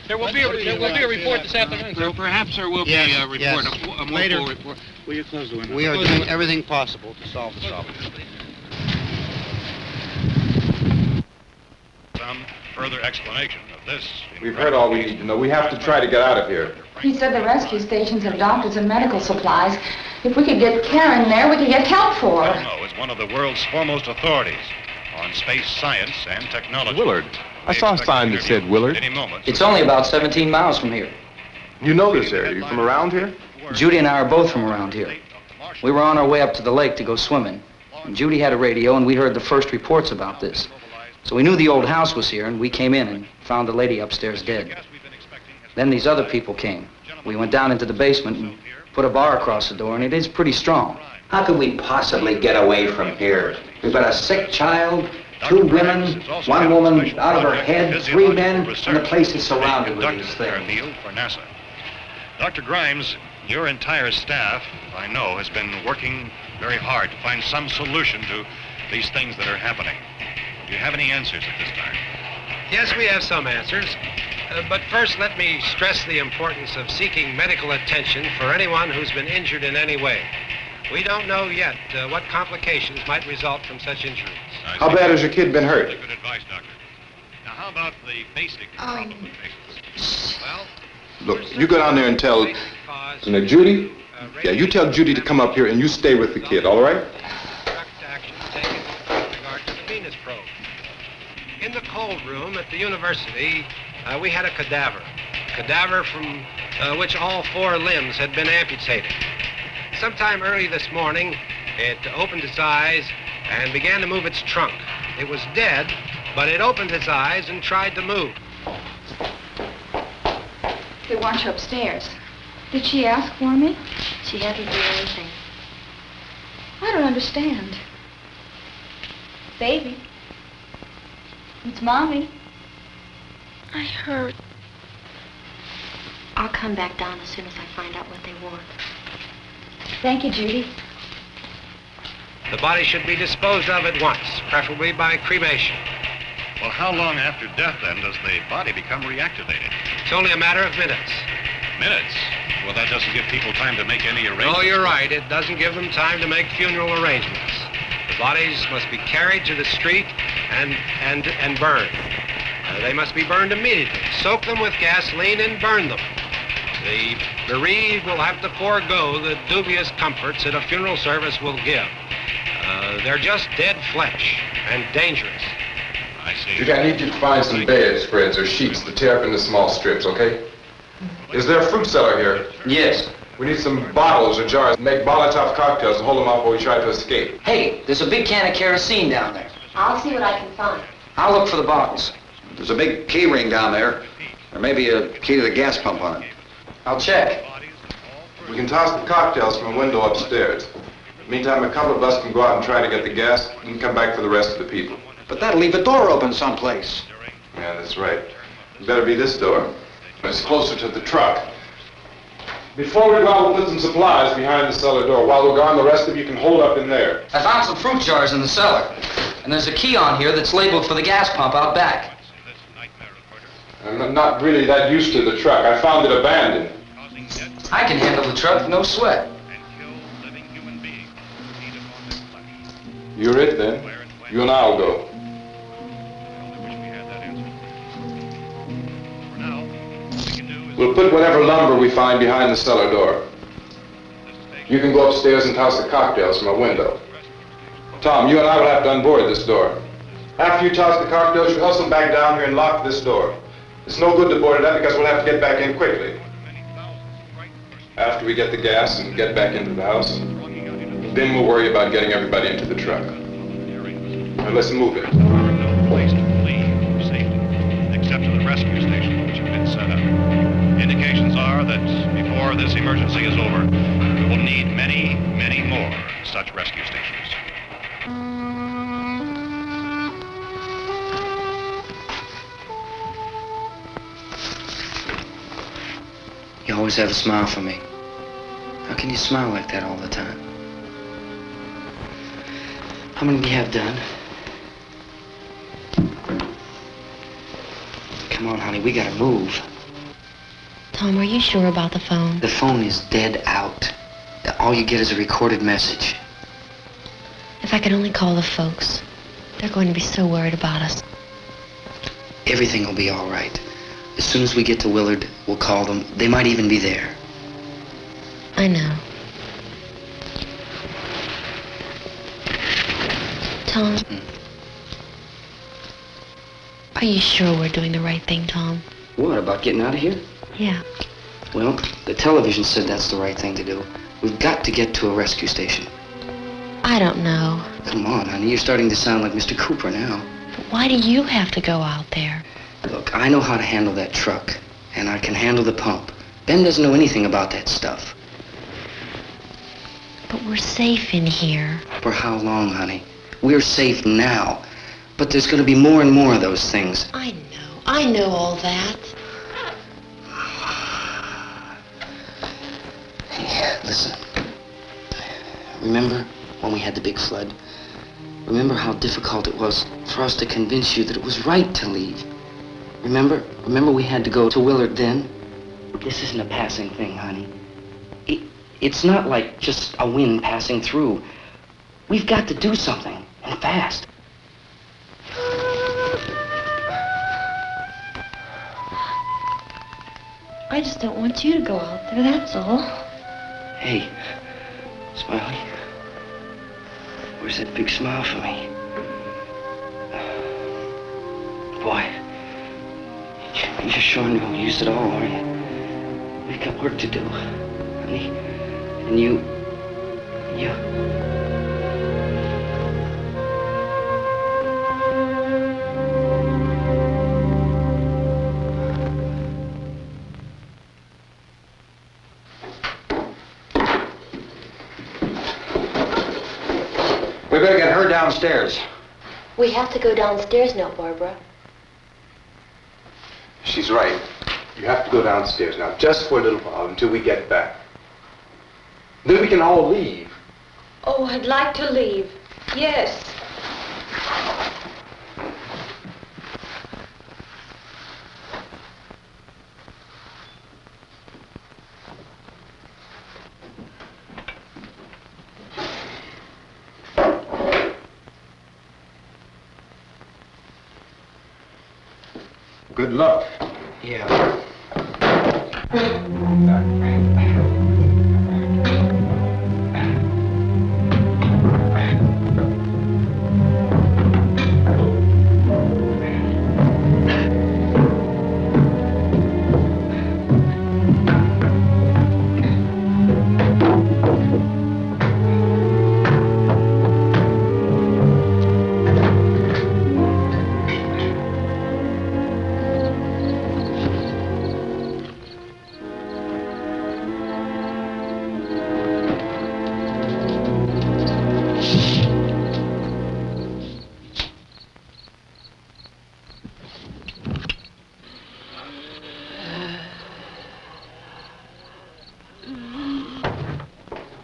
L: There will be a report this afternoon, sir.
M: Perhaps there will be a report, a more full report. Will you close the window?
N: We are doing everything possible to solve the problem.
C: Some further explanation of this.
F: We've heard all we need to know. We have to try to get out of here.
K: He said the rescue stations have doctors and medical supplies. If we could get Karen there, we could get help for her.
C: No, it's one of the world's foremost authorities on space science and technology.
F: Willard. I saw a sign that said Willard.
C: Any moment.
G: It's only about 17 miles from here.
F: You know this area. You from around here?
G: Judy and I are both from around here. We were on our way up to the lake to go swimming. And Judy had a radio, and we heard the first reports about this. So we knew the old house was here, and we came in and found the lady upstairs dead. Then these other people came. We went down into the basement and put a bar across the door, and it is pretty strong.
H: How could we possibly get away from here? We've got a sick child, 2 women, 1 woman out of her head, 3 men, and the place is surrounded with these things.
C: For NASA. Dr. Grimes, your entire staff, I know, has been working very hard to find some solution to these things that are happening. Do you have any answers at this time?
B: Yes, we have some answers. But first, let me stress the importance of seeking medical attention for anyone who's been injured in any way. We don't know yet what complications might result from such injuries.
F: How bad has your kid been hurt?
C: Good advice, Doctor. Now, how about the basic problem of patients? Well,
F: Look, you go down there and tell... Now, Judy? Yeah, you tell Judy to come up here and you stay with the kid, all right?
B: Direct action taken with regard to the Venus probe. In the cold room at the university, we had a cadaver from which all 4 limbs had been amputated. Sometime early this morning, it opened its eyes and began to move its trunk. It was dead, but it opened its eyes and tried to move.
I: They want you upstairs. Did she ask for me?
E: She hadn't done anything.
I: I don't understand. Baby. It's Mommy.
E: I heard. I'll come back down as soon as I find out what they want.
I: Thank you, Judy.
B: The body should be disposed of at once, preferably by cremation.
C: well, how long after death, then, does the body become reactivated?
B: It's only a matter of minutes.
C: Minutes? Well, that doesn't give people time to make any arrangements.
B: Oh, you're right. It doesn't give them time to make funeral arrangements. The bodies must be carried to the street and burned. They must be burned immediately. Soak them with gasoline and burn them. The bereaved will have to forego the dubious comforts that a funeral service will give. They're just dead flesh and dangerous.
C: I see.
F: Judy, I need you to find some bedspreads or sheets to tear up into small strips, okay? Is there a fruit cellar here?
G: Yes.
F: We need some bottles or jars. Make Molotov cocktails and hold them off while we try to escape.
G: Hey, there's a big can of kerosene down there.
E: I'll see what I can find.
G: I'll look for the bottles.
H: There's a big key ring down there. There may be a key to the gas pump on it.
G: I'll check.
F: We can toss the cocktails from a window upstairs. Meantime, a couple of us can go out and try to get the gas and come back for the rest of the people.
H: But that'll leave a door open someplace.
F: Yeah, that's right. It better be this door. It's closer to the truck. Before we go out, we'll put some supplies behind the cellar door. While we're gone, the rest of you can hold up in there.
G: I found some fruit jars in the cellar. And there's a key on here that's labeled for the gas pump out back.
F: I'm not really that used to the truck. I found it abandoned.
G: I can handle the truck, no sweat.
F: You're it, then. You and I'll go. We'll put whatever lumber we find behind the cellar door. You can go upstairs and toss the cocktails from a window. Tom, you and I will have to unboard this door. After you toss the cocktails, you hustle back down here and lock this door. It's no good to board it up because we'll have to get back in quickly. After we get the gas and get back into the house, then we'll worry about getting everybody into the truck. Now let's move it.
C: No place to leave safely, except to the rescue station, which have been set up. Indications are that before this emergency is over, we will need many, many more such rescue stations.
G: You always have a smile for me. How can you smile like that all the time? How many do you have done? Come on, honey, we gotta move.
O: Tom, are you sure about the phone?
G: The phone is dead out. All you get is a recorded message.
O: If I could only call the folks. They're going to be so worried about us.
G: Everything will be all right. As soon as we get to Willard, we'll call them. They might even be there.
O: I know. Tom? Are you sure we're doing the right thing, Tom?
G: What, about getting out of here?
O: Yeah.
G: Well, the television said that's the right thing to do. We've got to get to a rescue station.
O: I don't know.
G: Come on, honey, you're starting to sound like Mr. Cooper now.
O: But why do you have to go out there?
G: Look, I know how to handle that truck, and I can handle the pump. Ben doesn't know anything about that stuff.
O: But we're safe in here.
G: For how long, honey? We're safe now. But there's going to be more and more of those things.
O: I know all that.
G: Hey, listen. Remember when we had the big flood? Remember how difficult it was for us to convince you that it was right to leave? Remember we had to go to Willard then? This isn't a passing thing, honey. It's not like just a wind passing through. We've got to do something, and fast.
O: I just don't want you to go out there, that's all.
G: Hey, Smiley. Where's that big smile for me? Boy, you're sure no use at all, are you? We've got work to do, honey. And you...
H: We better get her downstairs.
O: We have to go downstairs now, Barbara.
F: She's right. You have to go downstairs now, just for a little while, until we get back. Then we can all leave.
E: Oh, I'd like to leave. Yes.
D: Good luck.
G: Yeah.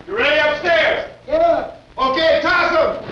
F: You ready upstairs? Yeah. Okay, toss them.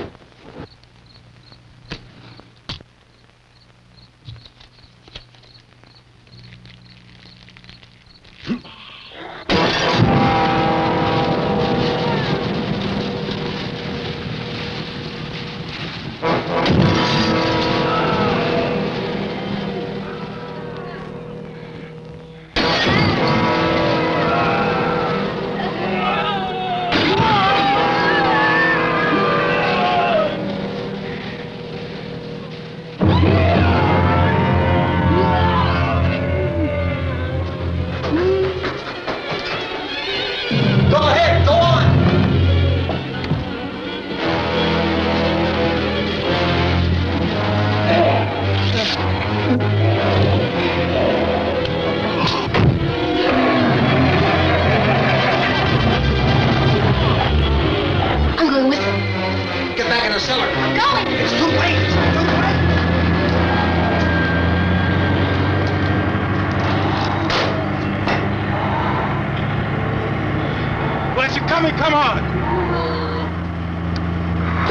F: Come on!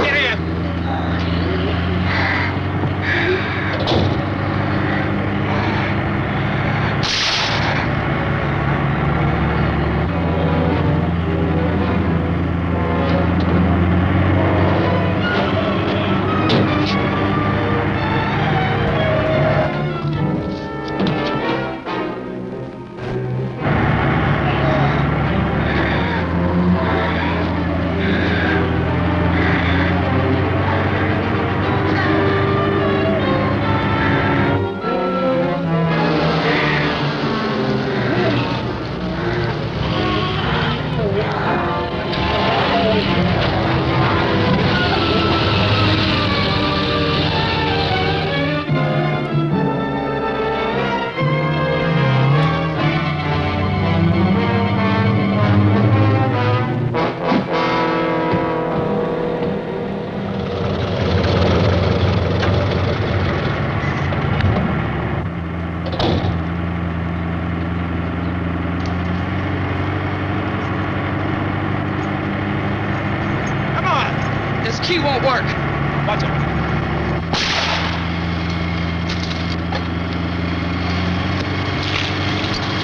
F: Get in!
G: won't work.
C: Watch it.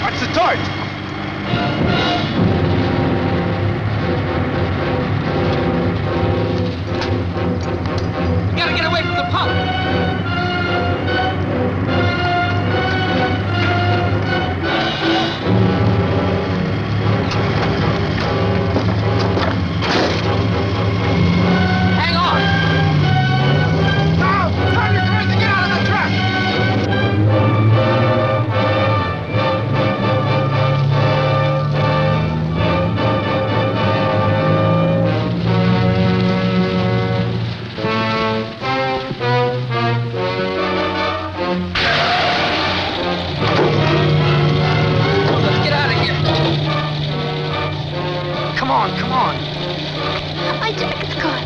C: Watch the torch.
G: You gotta get away from the pump. Hang on.
C: Now, turn your cars to get out of the truck.
G: Let's get out of here. Come on, come on.
O: My jacket's caught.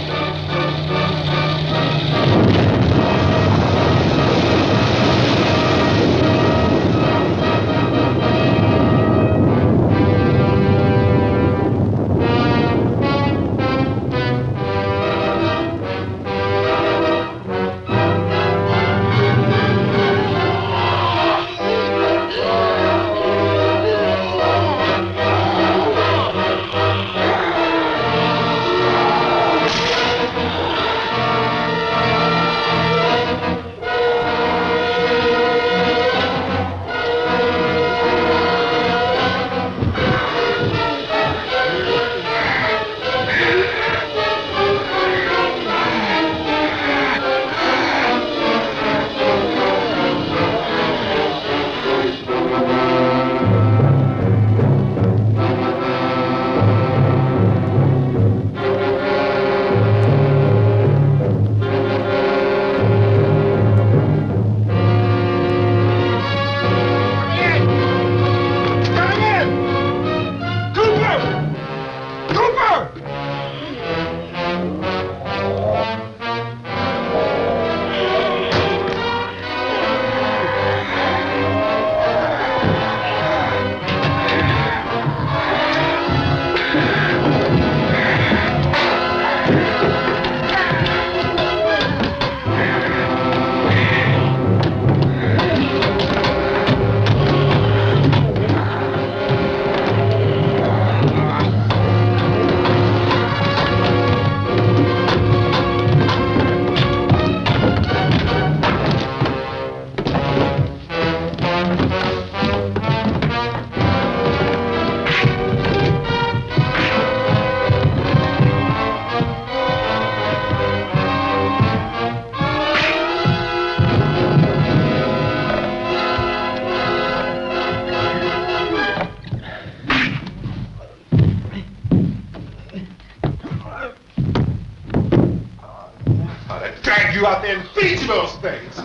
C: Drag you out there and feed you those things.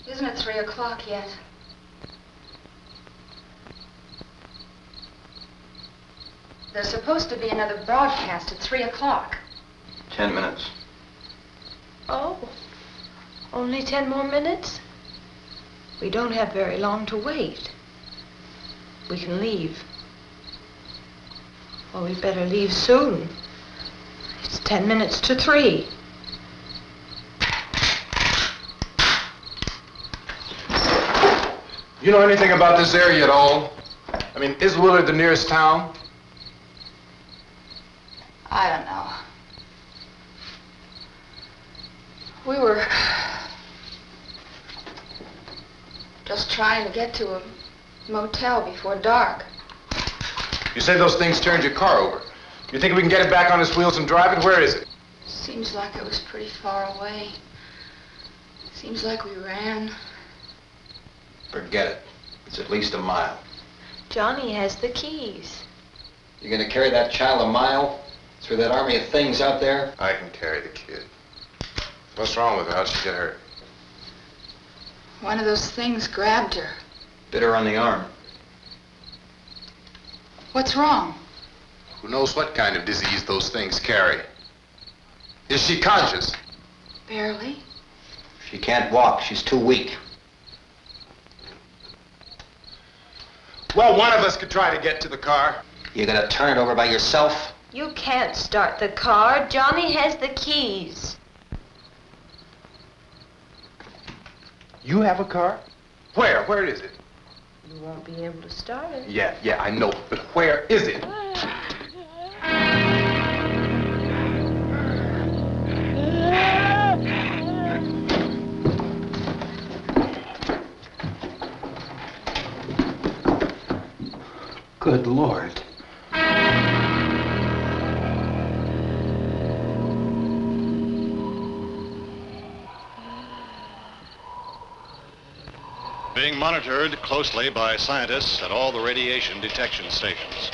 K: Isn't it 3 o'clock yet? There's supposed to be another broadcast at 3 o'clock.
N: 10 minutes.
E: Oh, only 10 more minutes? We don't have very long to wait. We can leave. Well, we better leave soon. It's 10 minutes to 3.
P: You know anything about this area at all? I mean, is Willard the nearest town?
K: I don't know. We were just trying to get to a motel before dark.
P: You say those things turned your car over. You think we can get it back on its wheels and drive it? Where is it?
K: Seems like it was pretty far away. Seems like we ran.
H: Forget it. It's at least a mile.
E: Johnny has the keys.
H: You're gonna carry that child a mile through that army of things out there?
P: I can carry the kid. What's wrong with her? How'd she get hurt?
K: One of those things grabbed her.
H: Bit her on the arm.
K: What's wrong?
P: Who knows what kind of disease those things carry? Is she conscious?
K: Barely.
H: She can't walk. She's too weak.
P: Well, one of us could try to get to the car.
H: You gonna turn it over by yourself?
E: You can't start the car. Johnny has the keys.
P: You have a car? Where? Where is it?
E: You won't be able to start it.
P: Yeah, I know. But where is it?
H: Good Lord.
C: Being monitored closely by scientists at all the radiation detection stations.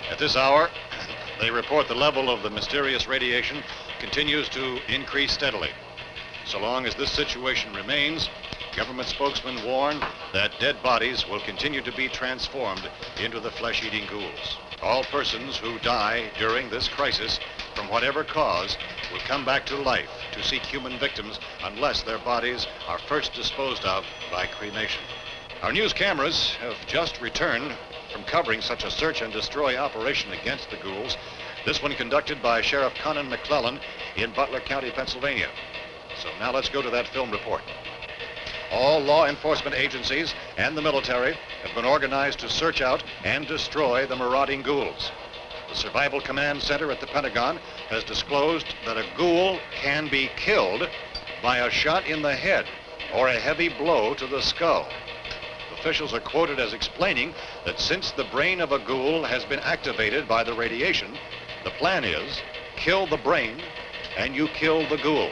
C: At this hour, they report the level of the mysterious radiation continues to increase steadily. So long as this situation remains, government spokesmen warn that dead bodies will continue to be transformed into the flesh-eating ghouls. All persons who die during this crisis, from whatever cause, will come back to life to seek human victims unless their bodies are first disposed of by cremation. Our news cameras have just returned from covering such a search and destroy operation against the ghouls, this one conducted by Sheriff Conan McClellan in Butler County, Pennsylvania. So now let's go to that film report. All law enforcement agencies and the military have been organized to search out and destroy the marauding ghouls. The Survival Command Center at the Pentagon has disclosed that a ghoul can be killed by a shot in the head or a heavy blow to the skull. Officials are quoted as explaining that since the brain of a ghoul has been activated by the radiation, the plan is kill the brain and you kill the ghoul.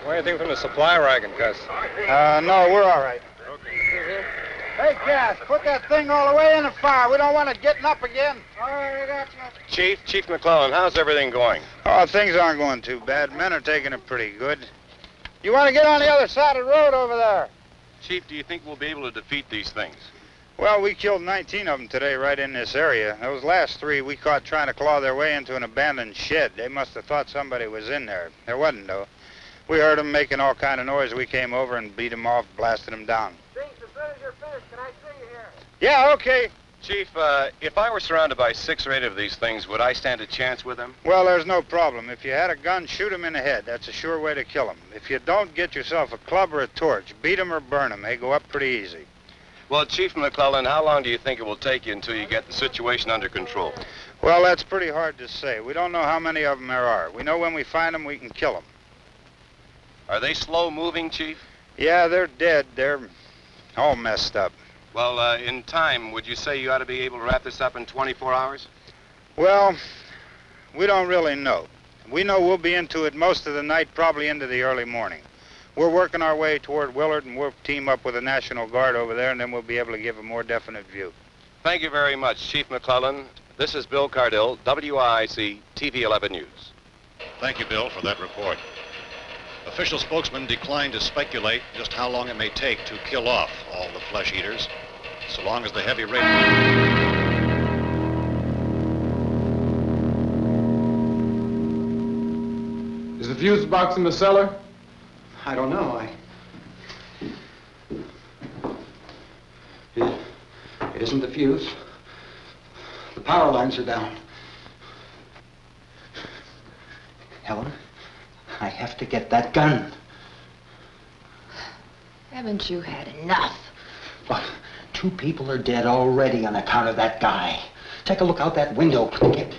J: Anything from the supply wagon, Gus?
N: No, we're all right. Hey, Cass, put that thing all the way in the fire. We don't want it getting up again. All right, I got you.
J: Chief McClellan, how's everything going?
N: Oh, things aren't going too bad. Men are taking it pretty good. You want to get on the other side of the road over there?
J: Chief, do you think we'll be able to defeat these things?
N: Well, we killed 19 of them today right in this area. Those last 3 we caught trying to claw their way into an abandoned shed. They must have thought somebody was in there. There wasn't, though. We heard them making all kind of noise. We came over and beat them off, blasted them down.
Q: As soon as you're finished, can I see you here?
N: Yeah, okay.
J: Chief, if I were surrounded by 6 or 8 of these things, would I stand a chance with them?
N: Well, there's no problem. If you had a gun, shoot them in the head. That's a sure way to kill them. If you don't, get yourself a club or a torch. Beat them or burn them. They go up pretty easy.
J: Well, Chief McClellan, how long do you think it will take you until you get the situation under control?
N: Well, that's pretty hard to say. We don't know how many of them there are. We know when we find them, we can kill them.
J: Are they slow-moving, Chief?
N: Yeah, they're dead. They're all messed up.
J: Well, in time, would you say you ought to be able to wrap this up in 24 hours?
N: Well, we don't really know. We know we'll be into it most of the night, probably into the early morning. We're working our way toward Willard, and we'll team up with the National Guard over there, and then we'll be able to give a more definite view.
J: Thank you very much, Chief McClellan. This is Bill Cardill, WIC TV 11 News.
C: Thank you, Bill, for that report. Official spokesmen declined to speculate just how long it may take to kill off all the flesh eaters, so long as the heavy radiation...
P: Is the
F: fuse box in the cellar?
H: I don't know. It isn't the fuse. The power lines are down. Helen, I have to get that gun.
E: Haven't you had enough?
H: But 2 people are dead already on account of that guy. Take a look out that window. Get...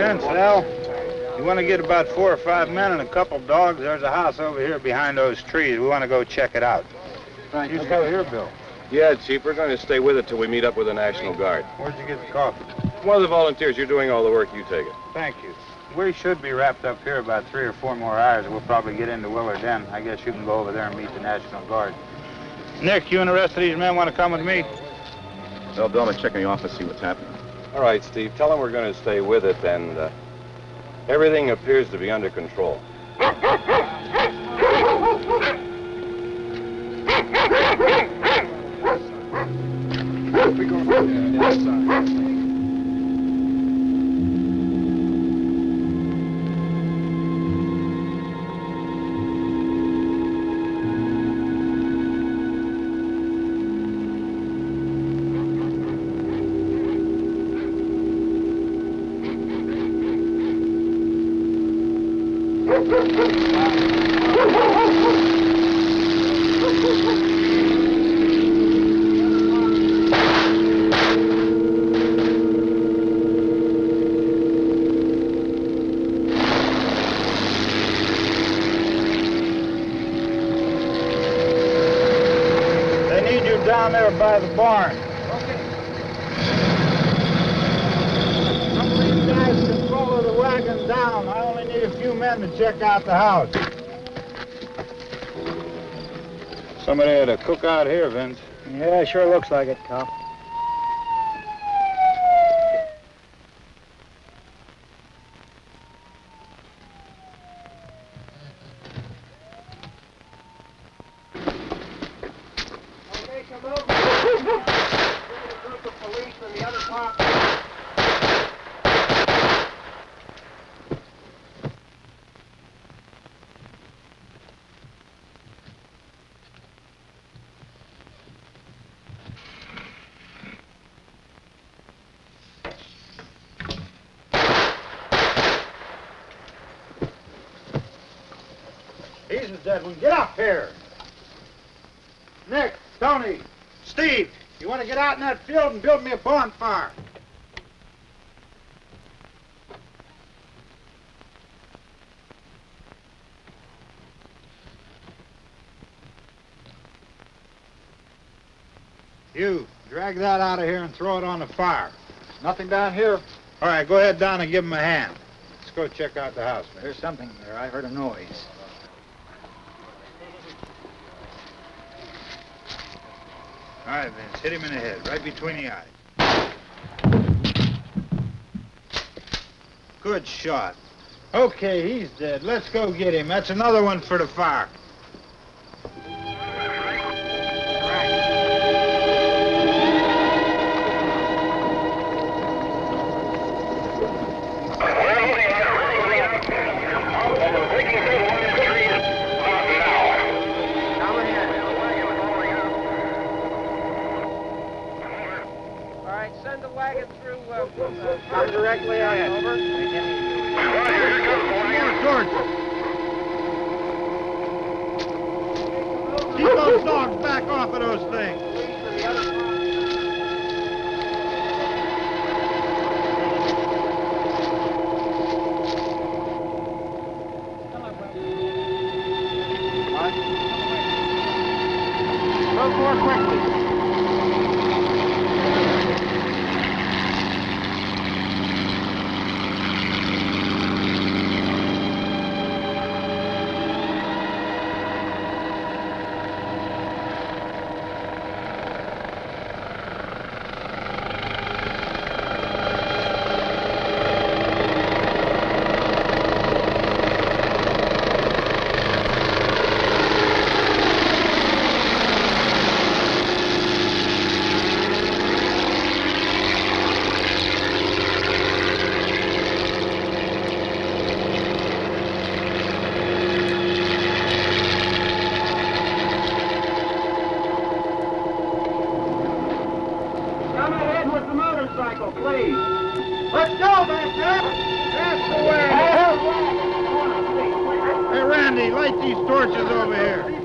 N: Vince, Al, you want to get about 4 or 5 men and a couple dogs? There's a house over here behind those trees. We want to go check it out.
R: Right.
N: You still here, Bill?
J: Yeah, Chief, we're going to stay with it till we meet up with the National Guard.
N: Where'd you get the coffee?
J: One of the volunteers, you're doing all the work, you take it.
N: Thank you. We should be wrapped up here about 3 or 4 more hours. We'll probably get into Willard then. I guess you can go over there and meet the National Guard. Nick, you and the rest of these men want to come with me?
P: Well, Bill, I'm gonna check in the office, see what's happening.
J: All right, Steve, tell them we're going to stay with it, and everything appears to be under control.
N: They need you down there by the barn. Some of these guys can follow the wagon down. I only need a few men to check out the house. Somebody had a cookout here, Vince.
R: Yeah, sure looks like it, Cal.
Q: Okay, come over. There's a group of police in the other part.
N: He's the dead one. Get up here. Nick, Tony, Steve, you want to get out in that field and build me a bonfire? You, drag that out of here and throw it on the fire.
R: Nothing down here.
N: All right, go ahead down and give him a hand. Let's go check out the house.
R: There's something there. I heard a noise.
N: All right, Vince, hit him in the head, right between the eyes. Good shot. Okay, he's dead. Let's go get him. That's another one for the fire.
Q: All right, send the wagon through. Come directly ahead. Over.
N: Keep those dogs back off of those things.
Q: Go more quickly. Come ahead with the motorcycle, please. Let's go back there. That's the way.
N: Hey, Randy, light these torches over here.